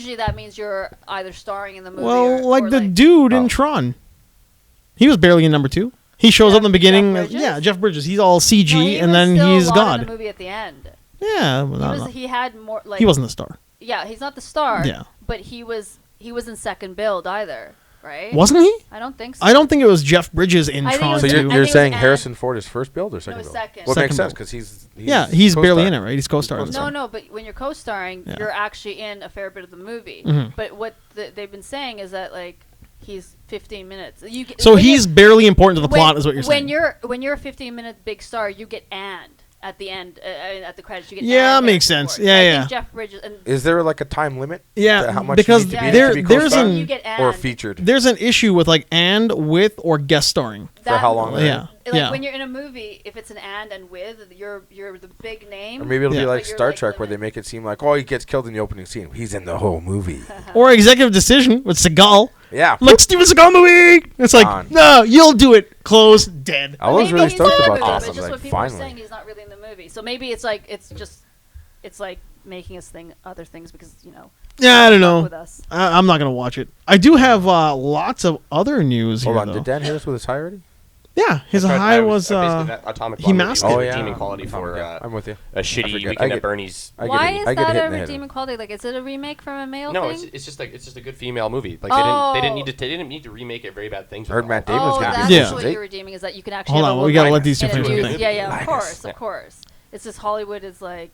usually that means you're either starring in the movie. Well, or the dude in Tron, he was barely in number 2. He shows up in the beginning. Jeff Bridges. He's all CG, No, he and was then still he's a lot God. in the movie at the end. Yeah, well, He had more. he wasn't the star. Yeah, he's not the star. Yeah. But he was in second build either. right? Wasn't he? I don't think so. I don't think it was Jeff Bridges in I think it Tron was So two. I you're think it was saying Anne. Harrison Ford is first build or second No, build? second. Well, it makes Second sense build. because he's He's barely co-star. in it, right? He's co-starring. No, but when you're co-starring, Yeah. you're actually in a fair bit of the movie. Mhm. But what they've been saying is that like he's 15 minutes. So when he's you're- barely important to the plot, is what you're saying. When you're a 15-minute big star, you get and at the end at the credits you get. Yeah, and makes Harrison sense. Ford. Yeah, I yeah. think Jeff Bridges and Is there like a time limit? Yeah, to how much because you need to be, there- to be there's co-star? an- you get and or featured. There's an issue with like and, with, or guest starring. For how long? movie. Yeah. Like Yeah. when you're in a movie, if it's an and with, you're the big name. Or maybe it'll Yeah. be like But you're, Star like, Trek where they limited. make it seem like, oh, he gets killed in the opening scene. He's in the whole movie. Or executive decision with Seagal. Yeah. Like Steven Seagal movie. It's like, On. no, you'll do it. Close, dead. I was Maybe really he's stoked in the about movie, this. but I was just like, what people are saying, finally. he's not really in the movie. So maybe it's like it's like making us think other things because Yeah, I don't fuck know. with us. I'm not gonna watch it. I do have lots of other news Hold here, on. though. Did Dan hit us with his high already? Yeah, his high was basically that Atomic he Bomb masked movie it. was Oh, yeah. redeeming quality for Yeah, I'm with you. a shitty forget. Weekend I at get- Bernie's. I get Why it. is I get that hit a in the head. redeeming quality? Like, is it a remake from a male No, thing? it's just a good female movie. Like Oh. they didn't need to remake it. Very bad things. I heard with Matt all- Damon's Oh, gonna that's be Yeah. what Ocean's you're 8. redeeming is that you can actually Hold have on, a we woman gotta let these two and a finish dude. their thing. Yeah, of Linus. course, Yeah. of course. It's just Hollywood is like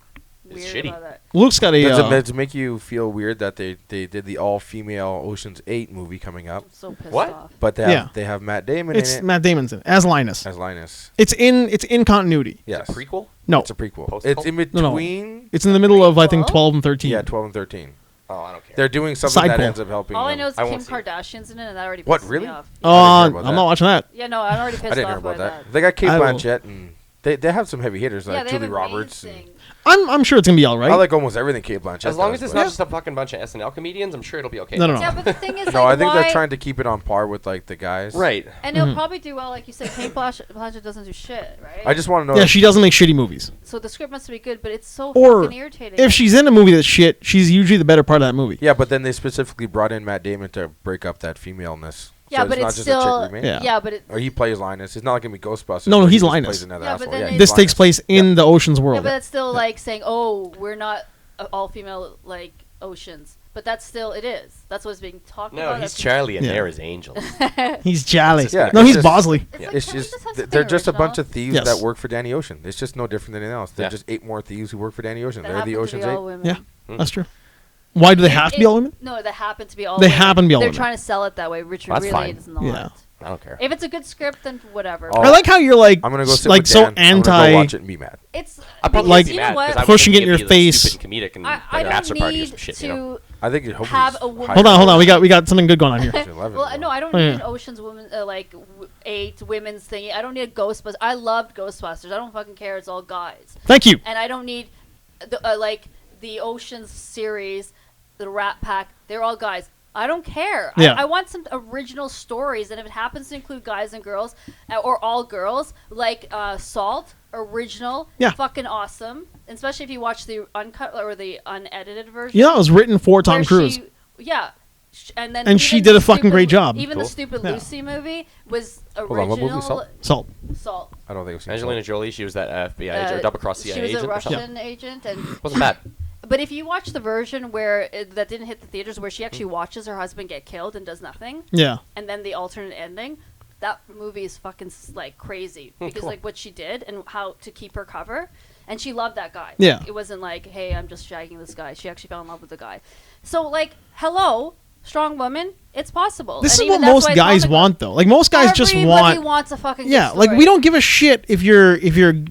It's weird shitty. about that. Luke's got a. Does it make you feel weird that they did the all-female Ocean's 8 movie coming up, I'm so pissed What? off. but Yeah. they have Matt Damon It's in it Matt Damon's in it, as Linus. as Linus. It's in continuity. Yes. It's a prequel. No, It's a prequel. Post-cult? It's in No, no. between. it's in the middle of I think Prequel? 12 and 13. Yeah, 12 and 13. Oh, I don't care. They're doing something Side that pull. ends up helping. All I them. know is I Kim won't see it. Kardashian's in it, and that already What, pisses really? me off. Oh, I I'm didn't hear about not watching that. Yeah, no, I'm already pissed I didn't off hear about by that. They got Kate I will- Blanchett and they have some heavy hitters Yeah, like they have Julie Roberts. And amazing- I'm sure it's gonna be all right. I like almost everything Kate Blanchett. As long does, as it's but- not just a fucking bunch of SNL comedians, I'm sure it'll be okay. No, no. Yeah, but the thing is, No, like, I think why, they're trying to keep it on par with like the guys. Right. and it'll probably do well, like you said. Kate Blanchett doesn't do shit, right? I just want to know. Yeah, she doesn't make shitty movies. So the script must be good, but it's so Or fucking irritating. if she's in a movie that's shit, she's usually the better part of that movie. Yeah, but then they specifically brought in Matt Damon to break up that femaleness. Yeah, so but it's not it's just still a chick remake. Yeah. yeah, but it. Or he plays Linus. It's not like gonna be Ghostbusters. No, where he he's just Linus. plays another Yeah, but asshole. then Yeah, they- he's This takes Linus. place in the ocean's Yeah, world. but that's still like saying, "Oh, we're not all female like oceans," but that's still it is. That's what's being talked No, about. he's That's- Charlie and Yeah. there is Angels. He's jolly. It's just- no, it's he's just- Bosley. It's Yeah. like, It's can we just have they're something just a bunch original? of thieves Yes. that work for Danny Ocean. It's just no different than anything else. They're Yeah. just 8 more thieves who work for Danny Ocean. that They're the happen to be Ocean's all 8. women. Yeah, that's true. Why do they have to be all women? No, that happen to be all. They women. happen to be all They're women. trying to sell it that way, which That's really fine. is not. Yeah. I don't care. If it's a good script, then whatever. Oh. I like how you're like, I'm gonna go sit like with so Dan. I'm gonna anti. go watch it and be mad. It's I'll probably Like, be you mad know what? 'cause I would Pushing think it in it'd your be, like, face. stupid and comedic and I like a don't bachelor party or need some shit, to you know? I think it hopefully have it's a woman. higher Hold on. than We got something good going on here. Ocean 11, Well, though. no, I don't Oh, need yeah. an Ocean's Woman 8 women's thingy. I don't need a Ghostbusters. I loved Ghostbusters. I don't fucking care. It's all guys, Thank you. and I don't need the Ocean's series, the Rat Pack. They're all guys. I don't care. Yeah. I want some original stories, and if it happens to include guys and girls, or all girls, like Salt, original, Yeah. fucking awesome. And especially if you watch the uncut or the unedited version. You know, it was written for Tom where Cruise. she- yeah. And then And she even did the a fucking stupid- great job. Even Cool. the stupid Yeah. Lucy movie was on, original. what movie? Salt? Salt. Salt. I don't think I've seen Angelina Jolie, she was that FBI agent, or Uh, double cross CIA She was agent a or something. Russian agent, and Wasn't bad. but if you watch the version where that didn't hit the theaters, where she actually watches her husband get killed and does nothing, Yeah. and then the alternate ending, that movie is fucking like crazy because cool. like what she did and how to keep her cover, and she loved that guy. Yeah. Like, it wasn't like, hey, I'm just shagging this guy. She actually fell in love with the guy. So like, hello, strong woman, it's possible. This And is even what that's most why guys comic- want, though. Like most guys just Everybody want. wants a fucking Yeah, good like story. we don't give a shit if you're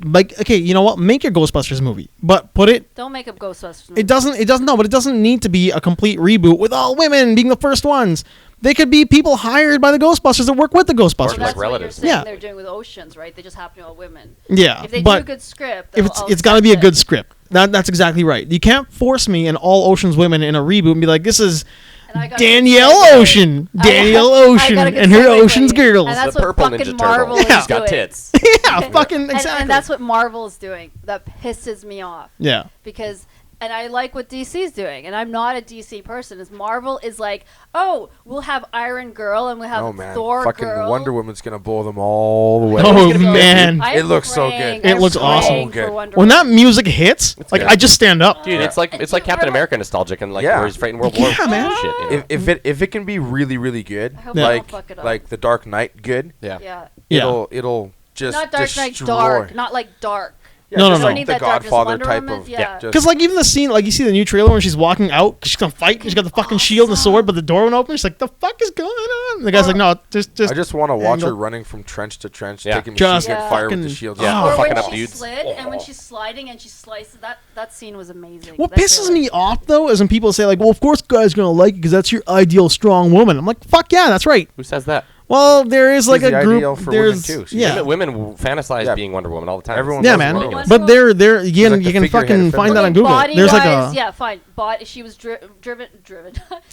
like, okay, you know what? Make your Ghostbusters movie, but put it. Don't make up Ghostbusters. It doesn't. No, but it doesn't need to be a complete reboot with all women being the first ones. They could be people hired by the Ghostbusters that work with the So Ghostbusters. Like that's what you're relatives. saying Yeah. they're doing with Oceans, right? They just happen to be all women. Yeah, If they do a but good script, if it's got to be a good script. That's exactly right. You can't force me and all Ocean's women in a reboot and be like, this is And I got a Danielle good segue. Ocean, I- Danielle I Ocean, got a good and her segue for Ocean's you. girls. And that's the what purple fucking Ninja Marvel Turtle. is He's got doing. tits. Yeah, fucking exactly. And that's what Marvel is doing. That pisses me off Yeah, because And I like what DC's doing, and I'm not a DC person. As Marvel is like, oh, we'll have Iron Girl and we'll have Oh man, Thor fucking Girl. Wonder Woman's gonna blow them all the way. Oh, It's gonna be- man. I'm It looks so praying- good. It I'm looks awesome. praying for Good. Wonder When that Woman. music hits, like good. I just stand up. Dude, it's like Captain America nostalgic and like Yeah. where he's fighting World War Yeah, man. shit. You know? If it can be really really good, I hope they don't fuck it up. like the Dark Knight good, Yeah. Yeah. Yeah. it'll just Not Dark Knight destroy. dark, not like dark. Yeah, No, just no, like no. Need the that darkness. Godfather Wonder type Woman, of yeah. just- Because like even the scene, like you see the new trailer when she's walking out, 'cause she's gonna fight. She's got the fucking shield and the sword, but the door went open. She's like, "The fuck is going on?" And the guy's like, "No, just." I just want to watch angle. her running from trench to trench, Yeah. taking Just machine gun fire with fucking- the shield. Yeah. Oh, Or fucking when up she dudes. slid and when she's sliding and she slices that scene was amazing. What That pisses trailer. me off though is when people say like, "Well, of course, guys are gonna like it because that's your ideal strong woman." I'm like, "Fuck yeah, that's right." Who says that? Well, there is like She's a the group. ideal for There's women, too. She's yeah, Women fantasize Yeah. being Wonder Woman all the time. Everyone yeah, loves man. Wonder Woman. But they're you She's can like the you can figurehead fucking of find that on feminism. Google. Body There's like wise, a yeah, fine. But she was driven,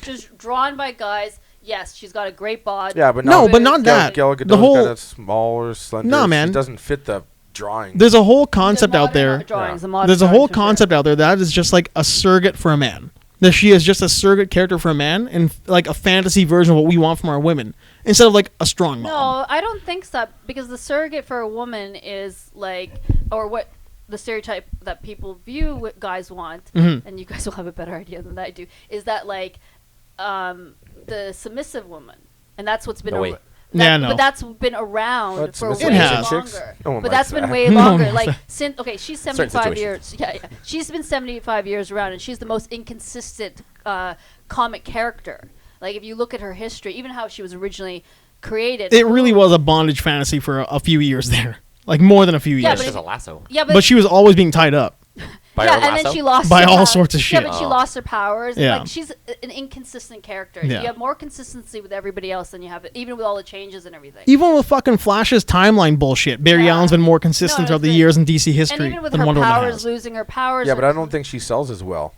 just drawn by guys. Yes, she's got a great bod. Yeah, but No, not, but not that. Gal The Gadot's whole- got a smaller, slender. Nah, She man. doesn't fit the drawing. there's a whole The concept out modern there. Drawings, Yeah. the modern There's a whole drawings for sure. concept out there that is just like a surrogate for a man. That she is just a surrogate character for a man and like a fantasy version of what we want from our women instead of like a strong mom. No, I don't think so. Because the surrogate for a woman is like, or what the stereotype that people view what guys want, Mhm. and you guys will have a better idea than I do, is that like the submissive woman, and that's what's been. No way. Yeah, no. But that's been around What, for submissive way Asian chicks? longer. No one But likes that's been that. way No one longer. likes Like that. since she's Certain 75 situations. years. Yeah, she's been 75 years around, and she's the most inconsistent comic character. Like if you look at her history, even how she was originally created. It really was a bondage fantasy for a few years there. Like more than a few Yeah, years. but It's just a lasso. Yeah, But she was always being tied up. By yeah, her and lasso? then she lost By her all pow- sorts of Yeah, shit. but she Oh. lost her powers. Yeah. Like she's an inconsistent character. Yeah. You have more consistency with everybody else than you have, even with all the changes and everything. Even with fucking Flash's timeline bullshit, Barry Yeah. Allen's been more No, consistent it's throughout the been- years in DC And history even with than her Wonder Woman powers, has. losing her powers. Yeah, but I don't think she sells as well.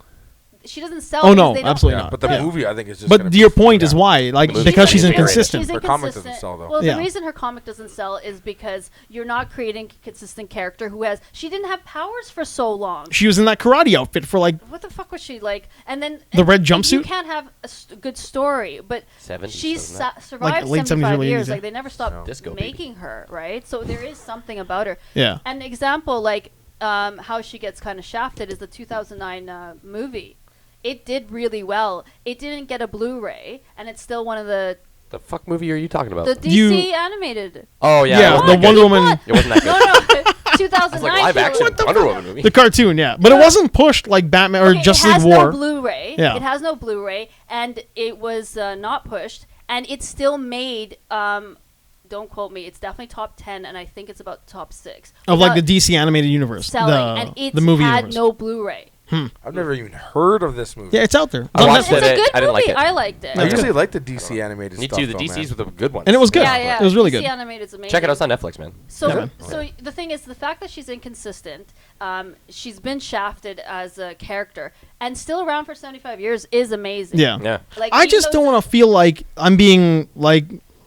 she doesn't sell. Oh, because no, they don't- absolutely Yeah, not. but the Yeah. movie, I think, is just. But gonna your be- point is yeah. why, like She's because she's inconsistent. inconsistent. Her comic doesn't sell, though. Well, Yeah. the reason her comic doesn't sell is because you're not creating a consistent character who has. She didn't have powers for so long. She was in that karate outfit for like What the fuck was she like? And then The red and jumpsuit? You can't have a good story, but 70s, she's wasn't it? survived Like late 70s, 75 early years. 80s, Like they never stopped Disco baby. making her, right? So there is something about her. yeah. An example, like how she gets kind of shafted, is the 2009 movie. It did really well. It didn't get a Blu-ray, and it's still one of the The fuck movie are you talking about? DC You- animated. Oh yeah, Yeah, it wasn't the that Wonder good. Woman, It wasn't that No, good. no, It's 2009. like live she action was- Wonder Woman movie. the cartoon, yeah, but it wasn't pushed like Batman or Okay, Justice it has League War. no Blu-ray. Yeah. It has no Blu-ray, and it was not pushed, and it still made. Don't quote me. It's definitely top 10, and I think it's about top 6 of like the without DC animated universe, selling, and it the movie had universe. no Blu-ray. I've never even heard of this movie. Yeah, it's out there. I On watched Netflix. It's it. a good I didn't like movie. it. I liked it. I That's usually good. like the DC animated Me stuff. too. The though, DC's man. were the good ones. And it was good. Yeah, yeah. It was really DC good. animated is amazing. Check it out. It's on Netflix, man. So, Yeah, man. so the thing is, the fact that she's inconsistent, she's been shafted as a character, and still around for 75 years is amazing. Yeah. Yeah. Like, I even just though don't want to feel like I'm being like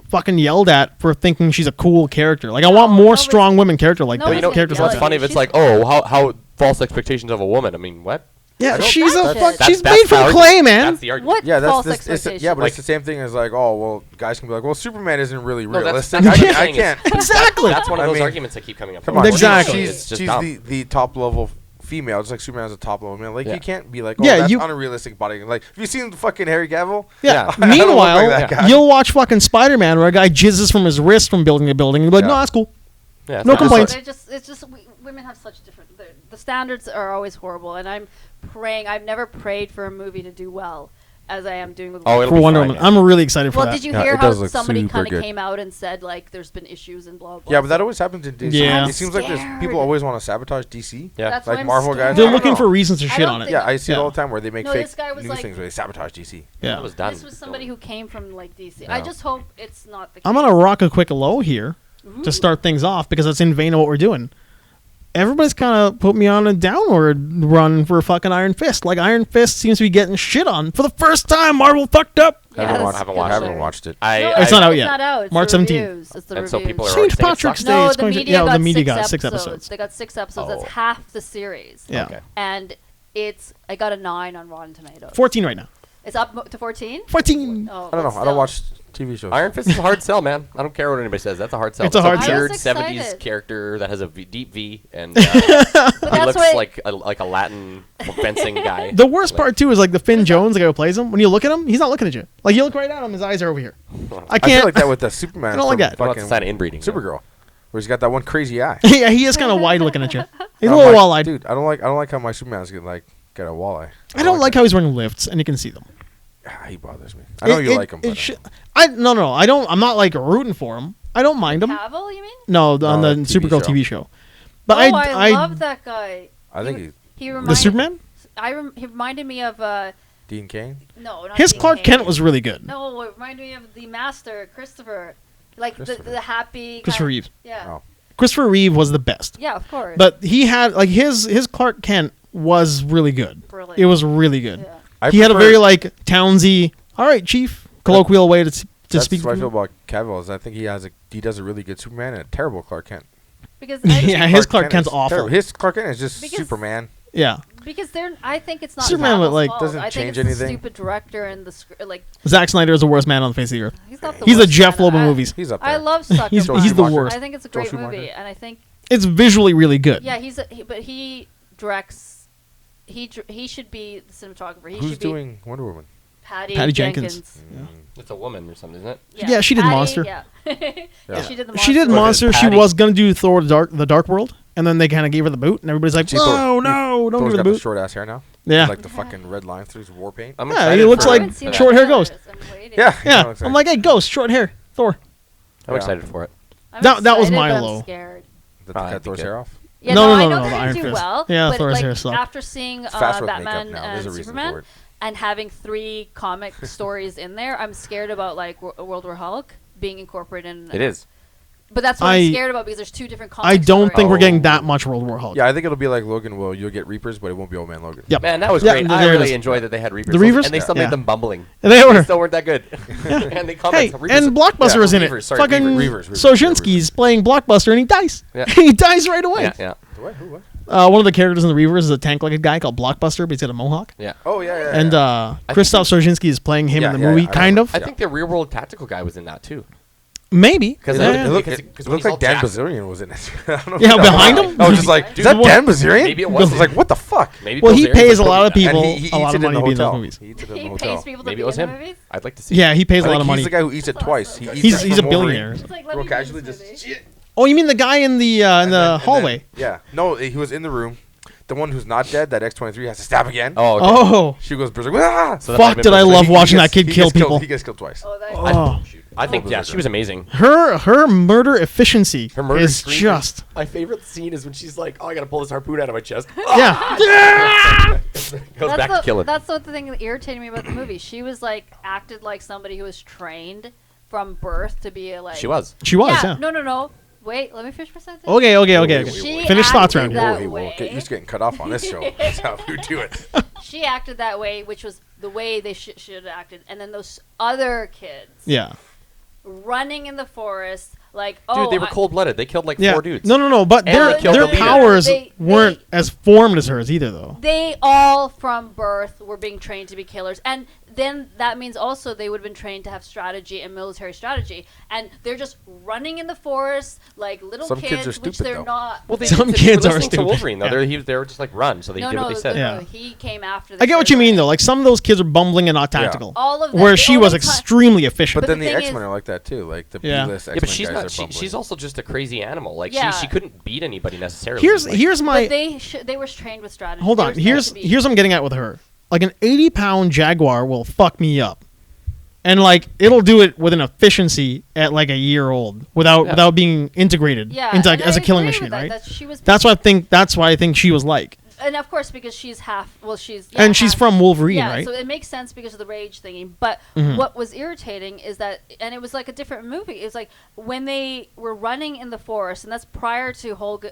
fucking yelled at for thinking she's a cool character. Like I want more nobody's- strong women character like nobody's that. You know, Characters yelling like what's that. funny if it's She's like, oh, how false expectations of a woman. I mean, what? Yeah, don't- she's a That's fuck. it. She's That's made the from argument. clay, man. That's the argument. What Yeah, false that's this. expectations? Yeah, but Like- it's the same thing as like, oh, well, guys can be like, well, Superman isn't really No, that's realistic. what I'm I saying is- can't. Exactly. That's one of I those mean, arguments that keep coming up. Come on, Exactly. It's just she's dumb. the top level female, just like Superman's a top level man. Like Yeah. you can't be like, oh, Yeah, that's you- unrealistic body. Like, have you seen fucking Harry Cavill? Yeah. I don't look Meanwhile, like that guy. you'll watch fucking Spider-Man where a guy jizzes from his wrist from building to building, and you'll be like, Yeah. no, that's cool. Yeah, it's No not- complaints. It's just women have such different. The standards are always horrible, and I'm praying. I've never prayed for a movie to do well as I am doing with. Oh, it'll For be Wonder fine, Woman. yeah. I'm really excited for well, that. did you Yeah, hear it how does look somebody super kind of good. came out and said like there's been issues and blah blah? Yeah, but that always happens in DC. Yeah. It seems like there's Scared. people always want to sabotage DC. Yeah. That's why like I'm Marvel guys. scared. They're I don't looking know. for reasons to I shit don't on it. think- Yeah, I see it Yeah. all the time where they make No, fake this guy was news like- things where they sabotage DC. Yeah. That was done. This was somebody who came from like DC. Yeah. I just hope it's not the. I'm case. gonna rock a quick low here Ooh. to start things off because it's in vain of what we're doing. Everybody's kind of put me on a downward run for fucking Iron Fist. Like Iron Fist seems to be getting shit on for the first time. Marvel fucked up. Yeah, haven't that's watched, haven't I watched haven't it. watched it. No, It's not out It's yet. not out. It's March the 17th. reviews. It's the And so reviews. people are St. already saying it Patrick's sucks. Day. No, It's the going to, media yeah, got the media six got 6 episodes. episodes. They got 6 episodes. Oh. That's half the series. Yeah. Okay. And I got a 9 on Rotten Tomatoes. 14 right now. It's up to 14. 14. Oh, I don't know. I don't watch TV shows. Iron Fist is a hard sell, man. I don't care what anybody says. That's a hard sell. It's a hard sell. weird I was 70s excited. character that has a deep V and But he that's looks what like a Latin fencing guy. The worst part too is like the Finn Jones, the guy who plays him. When you look at him, he's not looking at you. Like you look right at him, his eyes are over here. I I can't. feel like that with the Superman. I don't like from that. Well, it's fucking a sign of inbreeding. Supergirl, where he's got that one crazy eye. Yeah, he is kind of wide looking at you. He's a I'm little like, wall-eyed. Dude, I don't like how my Superman's got a walleye. I don't like how he's wearing lifts and you can see them. He bothers me. I know you like him, but No. I don't. I'm not like rooting for him. I don't mind him. Cavill, you mean? No, on the TV Supergirl show. TV show. But I love that guy. I think He the reminded Superman. He reminded me of Dean Cain. no, not His Dean Clark Cain. Kent was really good. No, it reminded me of the Master, Christopher. Like Christopher. the happy. Christopher kind- Reeve. Yeah. Oh. Christopher Reeve was the best. Yeah, of course. But he had like his Clark Kent was really good. Brilliant. It was really good. Yeah. He had a very like Townsy. All right, Chief. Colloquial way to That's speak. what I feel about Cavill is I think he does a really good Superman and a terrible Clark Kent. Because Yeah, his Clark Kent's is awful. terrible. His Clark Kent is just Because- Superman. Yeah. because I think it's not Superman, Cavill's like, fault. doesn't I think change it's anything. The stupid director and the like. Zack Snyder is the worst man on the face of the earth. He's not the He's the worst Jeff man. Loeb of movies. He's up there. I love Sucker He's Punch. the worst. I think it's a Joel great Schumacher. movie, and I think It's visually really good. yeah, but he directs. He should be the cinematographer. He Who's should be doing Wonder Woman? Patty Jenkins. It's a woman or something, isn't it? Yeah, she did Patty, Monster. Yeah. Yeah. She did the Monster. She did Was it Monster. She Patty? was gonna do Thor: The Dark World, and then they kind of gave her the boot, and everybody's like, See, Thor- "No, don't Thor's give her got the the boot." short ass hair now. Yeah, Like the fucking red lines through his war paint. I'm Yeah, excited he looks for like I haven't seen short that hair trailers. ghost. I'm waiting. Yeah. yeah. kinda looks I'm like, hey, Ghost, short hair, Thor. I'm Yeah. excited for it. I'm That was excited, my but I'm low. scared. That I cut think Thor's it- hair off. Yeah, No, I no, know the they Iron do Fist. well. Yeah, but Thor's like, hair sucked. after seeing It's faster with makeup Batman now. There's a and reason Superman for it. and having 3 comic stories in there, I'm scared about like World War Hulk being incorporated in. It is. But that's what I'm scared about because there's 2 different comic I don't think we're Oh. getting that much World War Hulk. Yeah, I think it'll be like Logan. Will you'll get Reapers, but it won't be Old Man Logan. Yep. Man, that was Yeah, great. there I it really is. enjoyed that they had Reapers. The Reavers? And they still Yeah. made them bumbling. They They were. still weren't that good. And they Hey, commented. Reapers- and Blockbuster Yeah, was in Reavers, it. sorry, Fucking Reavers. Sojinsky's playing Blockbuster, and he dies. Yeah. he dies right away. Yeah, yeah. What? Who? What? One of the characters in the Reavers is a tank-legged guy called Blockbuster, but he's got a mohawk. Yeah. Oh yeah, yeah. And Christoph Sojinsky is playing him Yeah, in the yeah, movie, yeah, I kind know. of. I think the real world tactical guy was in that too. Maybe. Because Yeah. It because looks when he's all like Dan jacked- Bazarian was in it. I don't know Yeah, if behind that- him? I was just like, Dude, is that what- Dan Bazarian? Maybe it I was was. like, what the fuck? Maybe Well, Bill he Zarian pays was a lot of Kobe guy. people And he a lot eats of it in money the to be in those hotel. movies. He eats it in He the hotel. pays people to Maybe be it was in him. the movies. I'd like to see. Yeah, he pays a I lot think of money. he's the guy who eats it twice. He eats He's it a from Wolverine. billionaire. It's like, let Real me do casually this just movie. Oh, you mean the guy in the And then- hallway? yeah. No, he was in the room. The one who's not dead, that X-23 has to stab again. Oh, okay. Oh, She goes berserk. Ah! So that might fuck! have Did been I Bruce love Lee. watching that He kid gets kill killed- people? He gets killed twice. Oh, that Oh. I think yeah, she was amazing. Her murder efficiency Her murder is screen- just My favorite scene is when she's like, "Oh, I gotta pull this harpoon out of my chest." yeah. Goes back to killing. That's the thing that irritated me about the movie. She was like acted like somebody who was trained from birth to be a like. She was. She was. Yeah. Yeah. No. Wait, let me finish my sentence. Okay. She Finish thoughts around acted here. that He will. way. You're just getting cut off on this show. That's how you do it. She acted that way, which was the way they should have acted. And then those other kids Yeah. running in the forest, like, Dude, oh, they were cold-blooded. They killed like Yeah. 4 dudes. No. But And their they killed their the leader. powers They- weren't as formed as hers either, though. They all from birth were being trained to be killers, and then that means also they would have been trained to have strategy and military strategy, and they're just running in the forest like little Some kids are which stupid, they're though. not. Well, they, Some they kids were are listening stupid. to Wolverine, though. Yeah. They were just like run, so they did what they said. Yeah. He came after. The I get what you third mean, one. though. Like some of those kids are bumbling and not tactical. All of them. Where The she was only ti- extremely efficient. But But then the the thing X-Men is- are like that too. Like the Yeah. B-list Yeah, X-Men but she's guys not. are bumbling. She's also just a crazy animal. Like Yeah. she couldn't beat anybody necessarily. here's Like, here's my But they were trained with strategy. hold They on. were Here's supposed to be- what I'm getting at with her. Like an 80-pound Jaguar will fuck me up, and like it'll do it with an efficiency at like a year old without being integrated yeah, into and as a I killing agree with machine, that, right? that she was. That's why I think she was like, And of course, because she's half. Well, she's. and she's half- from Wolverine, Yeah, right? so it makes sense because of the rage thingy. But Mhm. what was irritating is that, and it was like a different movie. It was like when they were running in the forest, and that's prior to Hogan.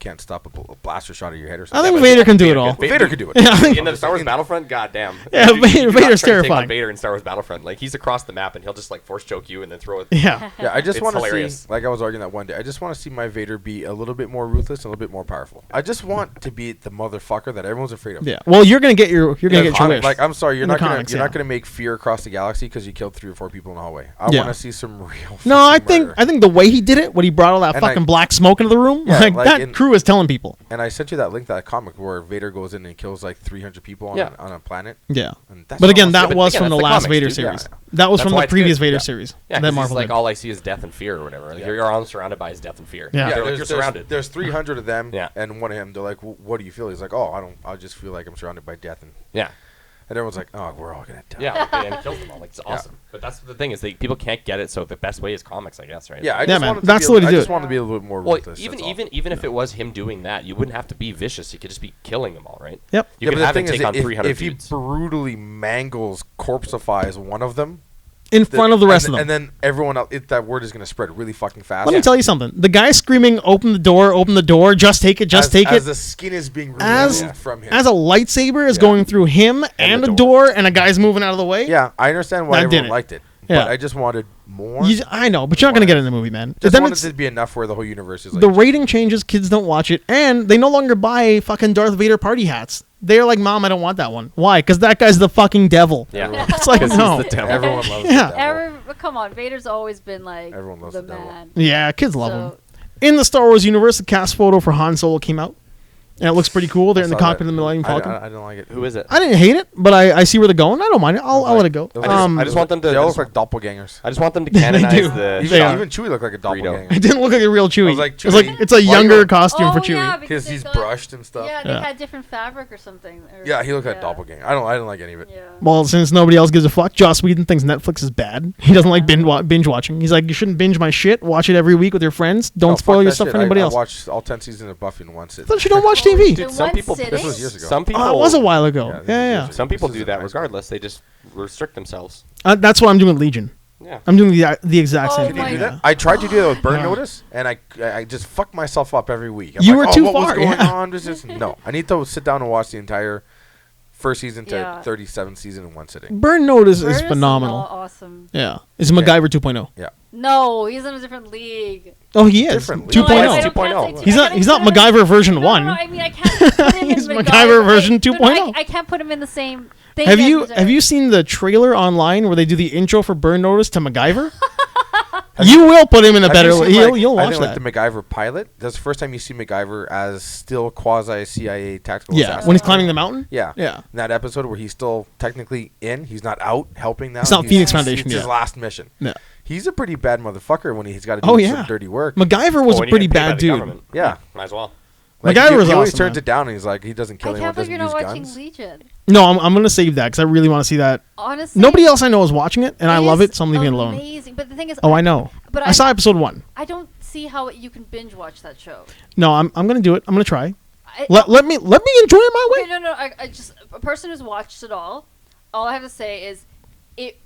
can't stop a blaster shot at your head or I something. think Vader can do it all. Vader could do it. Yeah, I think- In the Star Wars Battlefront, goddamn. Yeah, You do not Vader's try to take terrifying. on Vader in Star Wars Battlefront. Like, he's across the map, and he'll just, like, force choke you and then throw it. Yeah. Yeah, I just It's want to hilarious. see, like I was arguing that one day, I just want to see my Vader be a little bit more ruthless, and a little bit more powerful. I just want to be the motherfucker that everyone's afraid of. Yeah. Well, you're gonna get your wish. Like, I'm sorry, you're In the not gonna comics, you're yeah. not gonna make fear across the galaxy because you killed 3 or 4 people in the hallway. I Yeah. want to see some real. No, I fucking murder. think the way he did it, when he brought all that And fucking black smoke into the room, Yeah, like like that in- crew is telling people. And I sent you that link, that comic where Vader goes goes in and kills like 300 people on, Yeah. on a planet. Yeah. And that's But not again, awesome. that but was again, from the that's the last comics, Vader dude. series. Yeah. That was That's from why the it's previous good. Vader Yeah. series. Yeah, that 'cause Marvel he's like did. all I see is death and fear or whatever. Like, Yeah. you're all surrounded by his death and fear. Yeah. They're like, you're surrounded. There's 300 of them, Yeah. and one of him. They're like, "What do you feel?" He's like, "Oh, I just feel like I'm surrounded by death." Yeah. And everyone's like, "Oh, we're all gonna die." Yeah, like, and he kills them all. Like, it's awesome. But that's the thing is, people can't get it. So the best way is comics, I guess, right? Yeah, I Yeah, just man. wanted to That's be the way to I do just it. wanted to be a little bit more Well, ruthless. that's all. even if it was him doing that, you wouldn't have to be vicious. You could just be killing them all, right? Yep. You could but have the him thing is, take on if, 300 if he dudes. brutally mangles, corpseifies one of them In front of the rest and, of them. and then everyone else, that word is gonna spread really fucking fast. Let me tell you something. The guy screaming, open the door, just take it, just take as it. the skin is being As- removed from him. As a lightsaber is Yeah. going through him and the a door. door, and a guy's moving out of the way. Yeah, I understand why That everyone didn't. liked it, Yeah. but I just wanted more. I know, but you're not going to get it in the movie, man. Just Then wanted it's, it to be enough where the whole universe is like the rating changes, kids don't watch it, and they no longer buy fucking Darth Vader party hats. They're like, Mom, I don't want that one. Why? Because that guy's the fucking devil. Yeah. It's like, 'Cause he's no. the devil. everyone loves Yeah. the devil. Come on, Vader's always been like Everyone loves the the devil. man. Yeah, kids love him. So In the Star Wars universe, the cast photo for Han Solo came out. And it looks pretty cool. They're I in the saw cockpit that. of the Millennium Falcon. I don't like it. Who is it? I didn't hate it, but I see where they're going. I don't mind it. I'll let it go. I just want them to. They I all just, look like doppelgangers. I just want them to canonize do. the. Even, They are. even Chewie looked like a doppelganger. It didn't look like a real Chewie. I was like, it's like Chewie, it's a why you younger don't- costume for Oh, Chewie. yeah, Because they he's got- brushed and stuff. Yeah, they Yeah. had different fabric or something. Yeah, he looked like a doppelganger. I didn't like any of it. Yeah. Well, since nobody else gives a fuck, Joss Whedon thinks Netflix is bad. He doesn't like binge watching. He's like, you shouldn't binge my shit. Watch it every week with your friends. Don't Oh, fuck spoil that your stuff shit. for anybody else. I watched all 10 seasons of Buffy in one sitting. Thought you don't watch Oh, TV. in Some one people- sitting? This was years ago. Some people. It was a while ago. Yeah, this Yeah, is yeah. years ago. Some people This do is that in high school. regardless. They just restrict themselves. That's what I'm doing with Legion. Yeah. I'm doing the exact Oh same Did you my thing. do God. that? I tried to do that with Burn Yeah. Notice, and I just fucked myself up every week. I'm You like, were oh, too what was far, going yeah. on? No, I need to sit down and watch the entire first season to Yeah. 37th season in one sitting. Burn Notice Burn is phenomenal. Awesome. Yeah. It's MacGyver 2.0. Yeah. No, he's in a different league. Oh, he is. Different league. 2.0. No, I don't 2.0. can't say He's I not- can't he's not put him in- MacGyver version no, 1. No, I mean I can't put him He's in MacGyver version no, 2.0. I can't put him in the same thing. Have as you MacGyver. seen the trailer online where they do the intro for Burn Notice to MacGyver? You will put him in a Have better. you seen, You'll I watch think, that. like the MacGyver pilot. That's the first time you see MacGyver as still quasi CIA tactical Yeah, assassin. when he's climbing the mountain. Yeah. Yeah. In that episode where he's still technically in, he's not out helping now. It's not Phoenix Foundation It's his yet. last mission. Yeah. He's a pretty bad motherfucker when he's got to do Oh, some yeah. dirty work. MacGyver was When a you pretty get paid by bad the dude. government. Yeah. Might as well. MacGyver was he always awesome, turns man. it down and he's like, he doesn't kill I anyone, can't believe doesn't you're use not watching guns. Legion. No, I'm gonna save that because I really want to see that. Honestly, Nobody else I know is watching it, and I love it, so I'm leaving it alone. Amazing, but the thing is, Oh, I know. But I saw episode 1. I don't see how you can binge watch that show. No, I'm gonna do it. I'm gonna try. I, Let me enjoy it my okay, way. no, I just a person who's watched it all I have to say is, it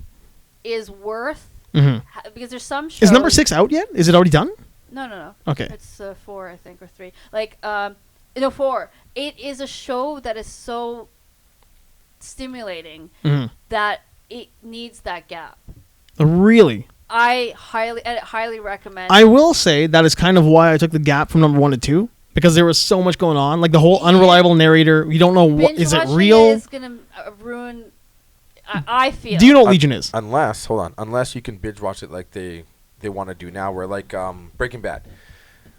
is worth Mhm. because there's some shows. Is number 6 out yet? Is it already done? No. Okay. It's 4, I think, or 3. Like, no, 4. It is a show that is so stimulating Mhm. that it needs that gap. Really? I highly recommend. I will say that is kind of why I took the gap from number 1 to 2 because there was so much going on. Like the whole unreliable narrator. You don't know what Binge is it watching real. Is gonna ruin. I feel. Do you know what Legion is? Unless you can binge watch it like they want to do now, where like Breaking Bad,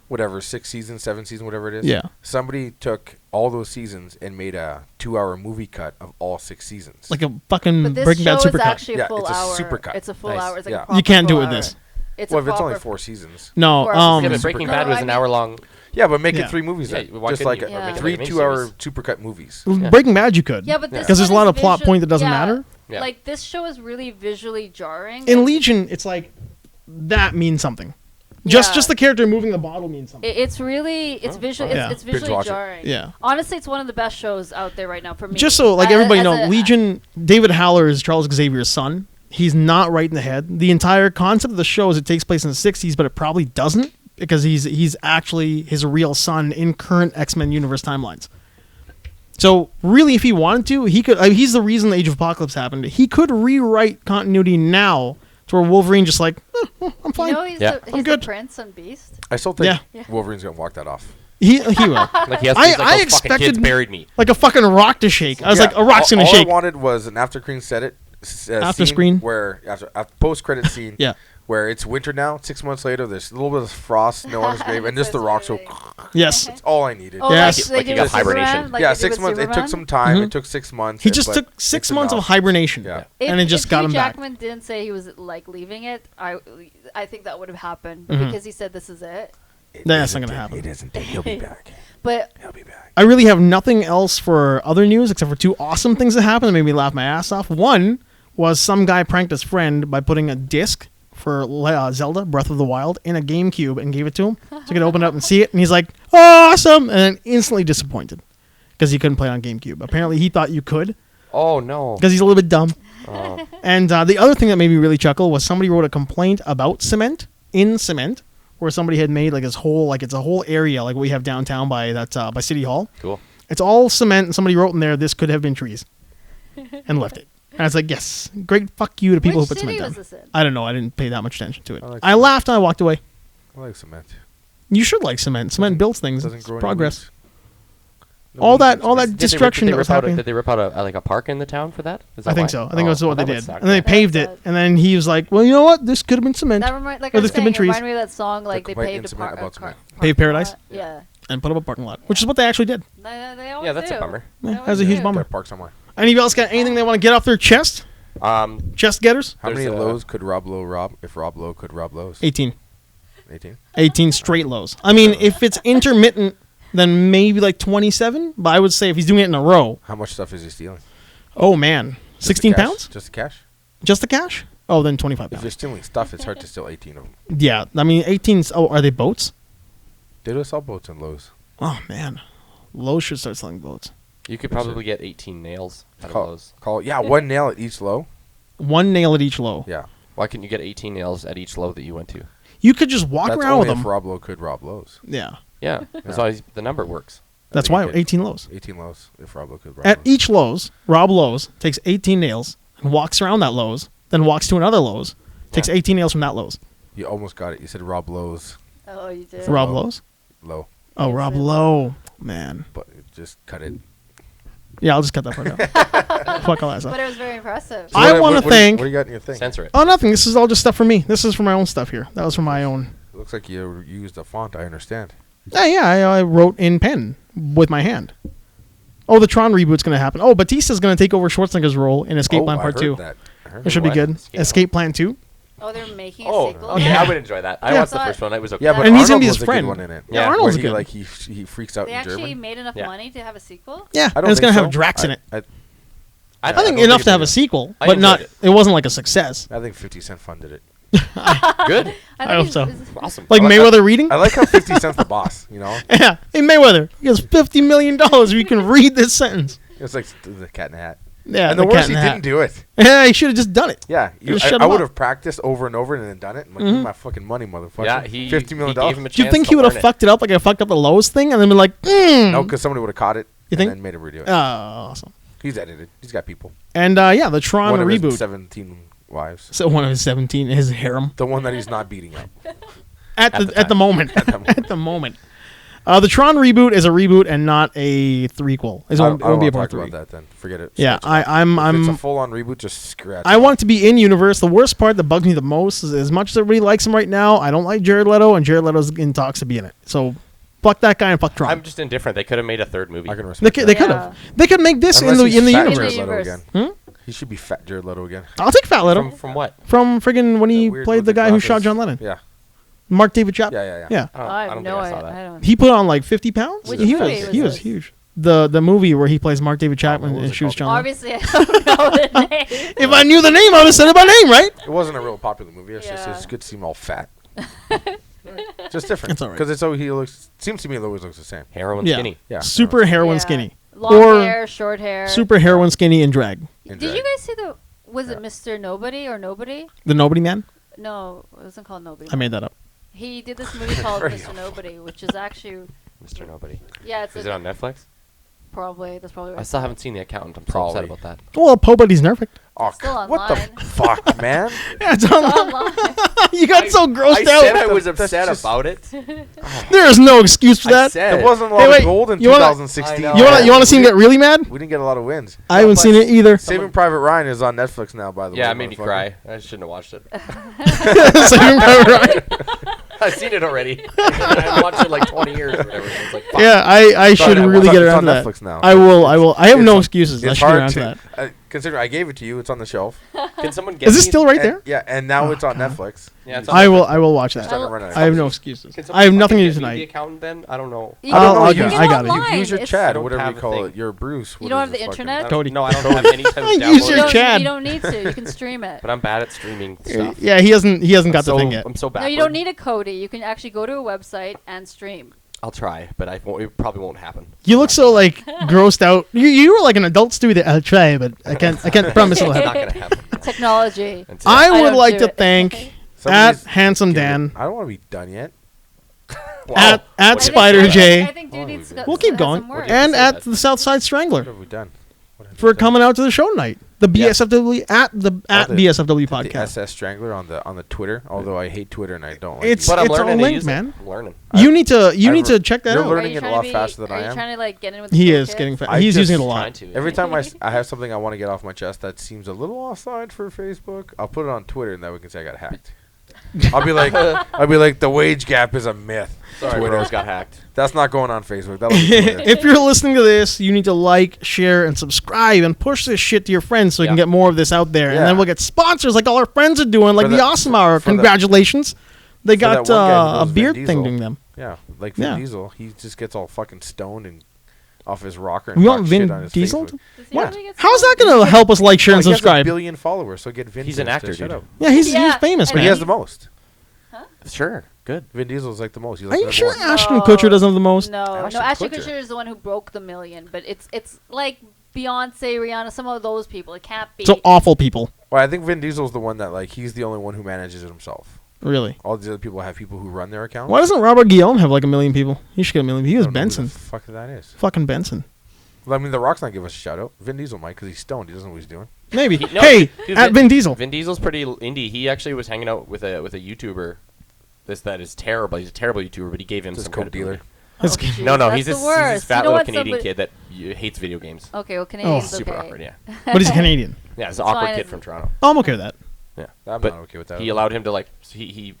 whatever, 6 seasons, 7 seasons, whatever it is. Yeah. Somebody took all those seasons and made a 2-hour movie cut of all 6 seasons. Like a fucking But this Breaking show Bad is supercut. actually a Yeah, full it's a hour. supercut. It's a full Nice. hour. It's like Yeah. a You proper can't do full it with hour. this. It's well, a if it's only proper- 4 seasons. No, Or- Yeah, but Super Breaking cut. Bad No, was I an mean- hour long. Yeah, but make Yeah. it 3 movies then. Yeah, why Just couldn't like you? Yeah. Make it 3 like a 2-hour miniseries. supercut movies. Yeah. Breaking Bad you could. Yeah, but this Because there's a one lot is of plot point that doesn't yeah. matter. Yeah. Like this show is really visually jarring. In and Legion, it's like that means something. Yeah. Just the character moving the bottle means something. It's really it's visually Yeah. it's Binge visually watch it. jarring. Yeah. Honestly, it's one of the best shows out there right now for me. Just so like As- everybody as know, a- Legion. David Haller is Charles Xavier's son. He's not right in the head. The entire concept of the show is it takes place in the 60s, but it probably doesn't because he's actually his real son in current X-Men universe timelines. So really, if he wanted to, he could. He's the reason the Age of Apocalypse happened. He could rewrite continuity now to where Wolverine just like, I'm fine. You know, he's, Yeah. the, I'm he's good. the prince on Beast. I still think Yeah. Yeah. Wolverine's going to walk that off. He will. Like he has, I- he's like, I those fucking kids expected- buried me. Like a fucking rock to shake. I was Yeah, like, a rock's gonna all shake. I wanted was an after screen set it. After scene screen? where after post credit scene. Yeah. where it's winter now. 6 months later, there's a little bit of frost, snow on his grave, and just the rocks go. Yes. That's all I needed. Oh, Yes. like Like you they got did with Superman? hibernation. Like Yeah, they did 6 with months. It took Superman? some time. Mhm. It took 6 months. He just but took 6 it's months of enough. hibernation. Yeah. And it just got Hugh him back. Jackman didn't say he was like leaving it, I think that would have happened Mhm. because he said this is it. That's not gonna happen. It isn't. He'll be back. But He'll be back. I really have nothing else for other news except for 2 awesome things that happened that made me laugh my ass off. One was some guy pranked his friend by putting a disc for Zelda Breath of the Wild in a GameCube and gave it to him so he could open it up and see it. And he's like, awesome! And then instantly disappointed because he couldn't play it on GameCube. Apparently he thought you could Oh no. because he's a little bit dumb. Oh. And the other thing that made me really chuckle was somebody wrote a complaint about cement in cement, where somebody had made like this whole it's a whole area like we have downtown by by City Hall. Cool. It's all cement, and somebody wrote in there this could have been trees, and left it. And I was like, yes, great fuck you to people which who put city cement was down. this in? I don't know. I didn't pay that much attention to it. I like I cement. laughed and I walked away. I like cement. You should like cement. Cement builds things. Doesn't It's grow any progress. weeds. No All weeds that in all cement. that destruction that was happening. Did they rip out a park in the town for that? Is that I think why? so. I think that's Oh, what they that would did. suck. And they That paved would it, suck. and then he was like, well, you know what? This could have been cement. That remind, like Or I this was could have been saying, trees. remind me of that song like they complaint paved in a cement park. about cement. Paved paradise? Yeah. And put up a parking lot, which is what they actually did. They always Yeah, that's do. a bummer. They Yeah, always that's a huge do. bummer. Gotta park somewhere. Anybody else got anything they want to get off their chest? Chest getters? How many There's a- lows could Rob Lowe rob if Rob Lowe could rob lows? 18. 18? 18 straight lows. I mean, if it's intermittent, then maybe like 27. But I would say if he's doing it in a row, How much stuff is he stealing? oh man, Just the 16 cash? pounds? Just the cash? Just the cash? Oh, then 25 If you're pounds. stealing stuff, it's hard to steal 18 of them. Yeah, I mean 18's. Oh, are they boats? They do sell boats and lows. Oh man, Lowe's should start selling boats. You could probably get 18 nails out of those. Yeah, one nail at each low. One nail at each low. Yeah. Why couldn't you get 18 nails at each low that you went to? You could just walk That's around only with if them. Rob Lowe could rob lows. Yeah, Yeah, as long as the number works. that's think why you could. 18 lows. 18 lows if Rob Lowe could rob At lows. each Lowe's, Rob Lowe's takes 18 nails and walks around that Lowe's, then walks to another Lowe's, takes 18 nails from that Lowe's. You almost got it. You said Rob Lowe's Oh, you did. Rob Lowe. Lowe's? low, Oh, Yes, Rob it- Lowe. Man. but just cut it. Yeah, I'll just cut that part out. Fuck all that stuff. But it was very impressive. I What- wanna what do you- thank- What do you got in your thing? Censor it. Oh, nothing. This is all just stuff for me. This is for my own stuff here. That was for my own. It looks like you used a font. I understand. Yeah, I wrote in pen with my hand. Oh, the Tron reboot's going to happen. Oh, Batista's going to take over Schwarzenegger's role in Escape Plan I Part heard 2. that. I heard It should that. be What? good. Escape Escape Plan 2. Oh, they're making a Oh, sequel. okay. Yeah. I would enjoy that. I Yeah. watched the first one. It was okay. Yeah, but And he's Arnold gonna be was his a friend. good one in it. Yeah, Arnold's Where he good. like he freaks out They in actually German. made enough Yeah. money to have a sequel. Yeah, I and don't it's going to think have so. Drax in it. I I think don't enough think to have they a did. sequel, I but not. enjoyed It wasn't like a success. I think 50 Cent funded it. Good. I hope so. Awesome. Like I like Mayweather reading? I like how 50 Cent's the boss. You know, Yeah. Hey, Mayweather, he has $50 million if you can read this sentence. it's like the Cat in the Hat. Yeah, And the Cat worst, in he the Hat. didn't do it. Yeah, he should have just done it. Yeah, Just shut I him would up. have practiced over and over and then done it. I'm like, give me my fucking money, motherfucker. Yeah, he $50 million. he gave him a Do you chance think to he would have learn it. fucked it up like I fucked up the Lowe's thing and then been like, No, because somebody would have caught it. You and think? then made him redo it. Oh, awesome. He's edited. He's got people. And yeah, the Tron One of reboot. his 17 wives. So one of his 17, his harem. The one that he's not beating up. At the the moment. At the moment. At the moment. The Tron reboot is a reboot and not a threequel. It I won't, don't be a want to part talk 3. about that then. Forget it. Yeah, Scratch it. I'm If it's a I'm full-on reboot, just scratch I it. want it to be in universe. The worst part that bugs me the most is as much as everybody likes him right now, I don't like Jared Leto, and Jared Leto's in talks to be in it. So fuck that guy and fuck Tron. I'm just indifferent. They could have made a third movie. I can They respect could, that. they could have. They could make this Unless in the he's fat universe. Jared Leto Universe. again. He should be fat Jared Leto again. I'll take Fat Leto From what? from friggin' when he That weird played the with guy who glasses. shot John Lennon. Yeah. Mark David Chapman. Yeah. Oh, I I have don't no think I saw idea. I that. don't. He put on like 50 pounds. Which he movie was was he was it? huge. The movie where he plays Mark David Chapman what was and it shoots called? John Lennon. Obviously, I don't know the name. If I knew the name, I would have said it by name, right? It wasn't a real popular movie. It's just Yeah. it's good to see him all fat. Just different. It's all right. Because it's he looks. Seems to me it always looks the same. Heroin Yeah. skinny. Yeah. Super heroin Yeah. skinny. Long Or hair, short hair. Super heroin skinny in drag. In Did you drag. guys see the? Was it Yeah. Mr. Nobody or Nobody? The Nobody Man? No, it wasn't called Nobody. I made that up. He did this movie called Very Mr. Nobody, which is actually Mr. Nobody. yeah, it's Is a, it on Netflix? probably that's probably. I Right. still haven't seen The Accountant. I'm so Probably. upset about that. Well, Poe Buddy's perfect. Oh, Still what the online. fuck, man? Yeah, it's online. Online. You got so grossed I out. said I was That's upset just- about it. There is no excuse for I that. said It wasn't a Hey, lot wait, of gold in you wanna- 2016. I know. You wanna see him get really mad? We didn't get a lot of wins. I haven't seen it either. Saving Private Ryan is on Netflix now, by the way. Yeah, it made me motherfucker. cry. I shouldn't have watched it. Saving Private Ryan. I've seen it already. I've watched it like 20 years or whatever. So it's like, fuck. Yeah, I should on- really it's get on around to that. Netflix now. I will. I have It's no on- excuses. I It's should get hard around to to. that. Consider I gave it to you. It's on the shelf. Can someone get Is it me- still right And- there? Yeah, and now Oh, it's on God. Netflix. Yeah, it's on I will. Netflix. I will watch Just that. starting to run out of I have copies. no excuses. Can I someone have nothing to fucking do get me The tonight. accountant then? I don't know. You I don't I'll- know. I'll You get- use- I got it. online. Use your It's- chat I or don't whatever have you a call thing. it. Your Bruce. You what don't is have the this fucking- internet? Cody. No, I don't have any type of Use download. your You don't- Chad. You don't need to. You can stream it. But I'm bad at streaming stuff. Yeah, he hasn't got the so, thing yet. I'm so bad. No, you don't need a Cody. You can actually go to a website and stream. I'll try, but it probably won't happen. You look so like grossed out. You were like an adult Stewie that I'll try, but I can't promise it'll It's happen. not gonna happen. Technology. Until- I I would don't like do to it. thank Somebody's at Handsome giving it- Dan, I don't want to be done yet. Wow. at I think- SpiderJai, I think Oh, dude needs to go. we'll keep have going, some work. and say at that? the Southside What Strangler have we done? What have we for done? coming out to the show tonight. The Yeah. BSFW at BSFW The podcast. SS Strangler on the Twitter. Although I hate Twitter and I don't like It's- it. But I'm it's all learning to linked, use man. it. I'm learning. You need to I- check that you're out. learning Are you it a trying lot to be- faster than I Are you am. trying to like get in with the He cool is kids? getting I he's just using it a lot. Trying to. Every time I have something I want to get off my chest that seems a little offside for Facebook, I'll put it on Twitter and then we can say I got hacked. I'll be like the wage gap is a myth. Sorry, Twitter. bros got hacked. That's not going on Facebook. That'll be Twitter. If you're listening to this, you need to like, share, and subscribe, and push this shit to your friends so we can Yeah. get more of this out there. And Yeah. then we'll get sponsors like all our friends are doing, like For the the- Awesome Hour. for the- Congratulations. They for that got one guy who a knows Vin beard Diesel. thing doing them. Yeah, like Vin Yeah. Diesel. He just gets all fucking stoned and off his rocker and We talks want shit Vin on his Diesel? Facebook. Does he Yeah. really get How's that stoned? going to help us like, share, Well, and he has a subscribe? billion followers, so get Vin. He's an Diesel actor, to shut dude. up. Yeah, he's Yeah, famous, and But man. he has the most. Sure. Good. Vin Diesel's like the most. He's Are like you number sure one. Ashton Kutcher doesn't have the most? No, Ashton Ashton Kutcher. Kutcher is the one who broke the million, but it's like Beyonce, Rihanna, some of those people. It can't be. So awful people. Well, I think Vin Diesel's the one that like he's the only one who manages it himself. Really. All these other people have people who run their accounts. Why doesn't Robert Guillaume have like a million people? He should get a million. He I was don't know who Benson. the fuck that is. Fucking Benson. Well, I mean, The Rock's not give us a shout out. Vin Diesel might because he's stoned. He doesn't know what he's doing. Maybe. No, Hey, dude, at Vin Diesel. Vin Diesel's pretty indie. He actually was hanging out with a YouTuber. That is terrible. He's a terrible YouTuber, but he gave him Just some coke credibility. dealer. Oh, That's- geez, No, that's he's the this worst. fat You know little what, Canadian somebody- kid that hates video games. Okay, well, Canadians Super okay. awkward, yeah. But he's Canadian. Yeah, he's an It's awkward fine kid as- from Toronto. Oh, I'm okay with that. Yeah, I'm but not okay with that. he allowed him to like he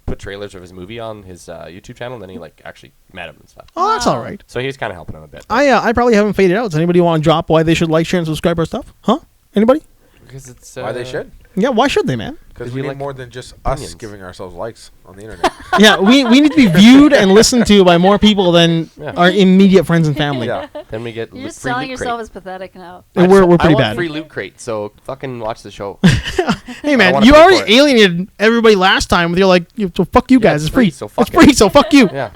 put trailers of his movie on his YouTube channel, and then he like actually met him and stuff. Oh, that's Wow. all right. So he was kind of helping him a bit. I probably haven't faded out. Does anybody want to drop why they should like, share, and subscribe our stuff? Huh? Anybody? Because it's Why they should? Yeah, why should they, man? Because we we need like more than just us opinions. giving ourselves likes on the internet. Yeah, we need to be viewed and listened to by more people than Yeah. our immediate friends and family. yeah. Then we get You're just free selling loot yourself crate. as pathetic now. And we're I pretty want bad. free loot crate, so fucking watch the show. Hey, man, wanna you pay for already it. alienated everybody last time with your like, so fuck you Yeah, guys. it's It's free. free, so fuck it's free, so fuck you. Yeah,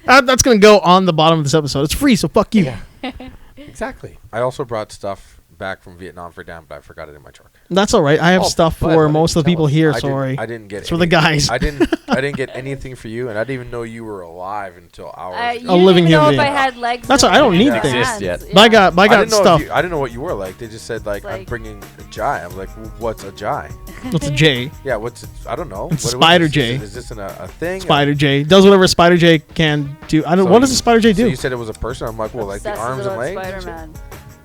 That's going to go on the bottom of this episode. It's free, so fuck you. Yeah. exactly. I also brought stuff back from Vietnam for Dan, but I forgot it in my truck. That's all right. I have Oh, stuff but for why most of didn't the you people tell us? here, I sorry. didn't, I didn't get It's for the any- guys. I didn't get anything for you, and I didn't even know you were alive until hours You ago. A living didn't even know human if I being. had legs. That's and all right, I don't need hands. things. Exist yet. But I got I didn't know stuff. I didn't know what you were like. They just said like I'm Like- bringing a Jai. I'm like, what's a Jai? What's a J? Yeah, what's it? I don't know. It's What is this? SpiderJai. Is this a thing? SpiderJai does whatever SpiderJai can do. I don't. So what does a SpiderJai So do? you said it was a person. I'm like, well, like the Obsesses arms and about legs. and shit? Spider-Man.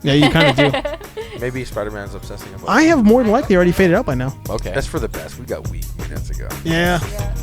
Yeah, you kind of do. Maybe Spider-Man's obsessing about. I have more than likely already faded out by now. Okay. That's for the best. We got weak minutes ago. Yeah. Yeah.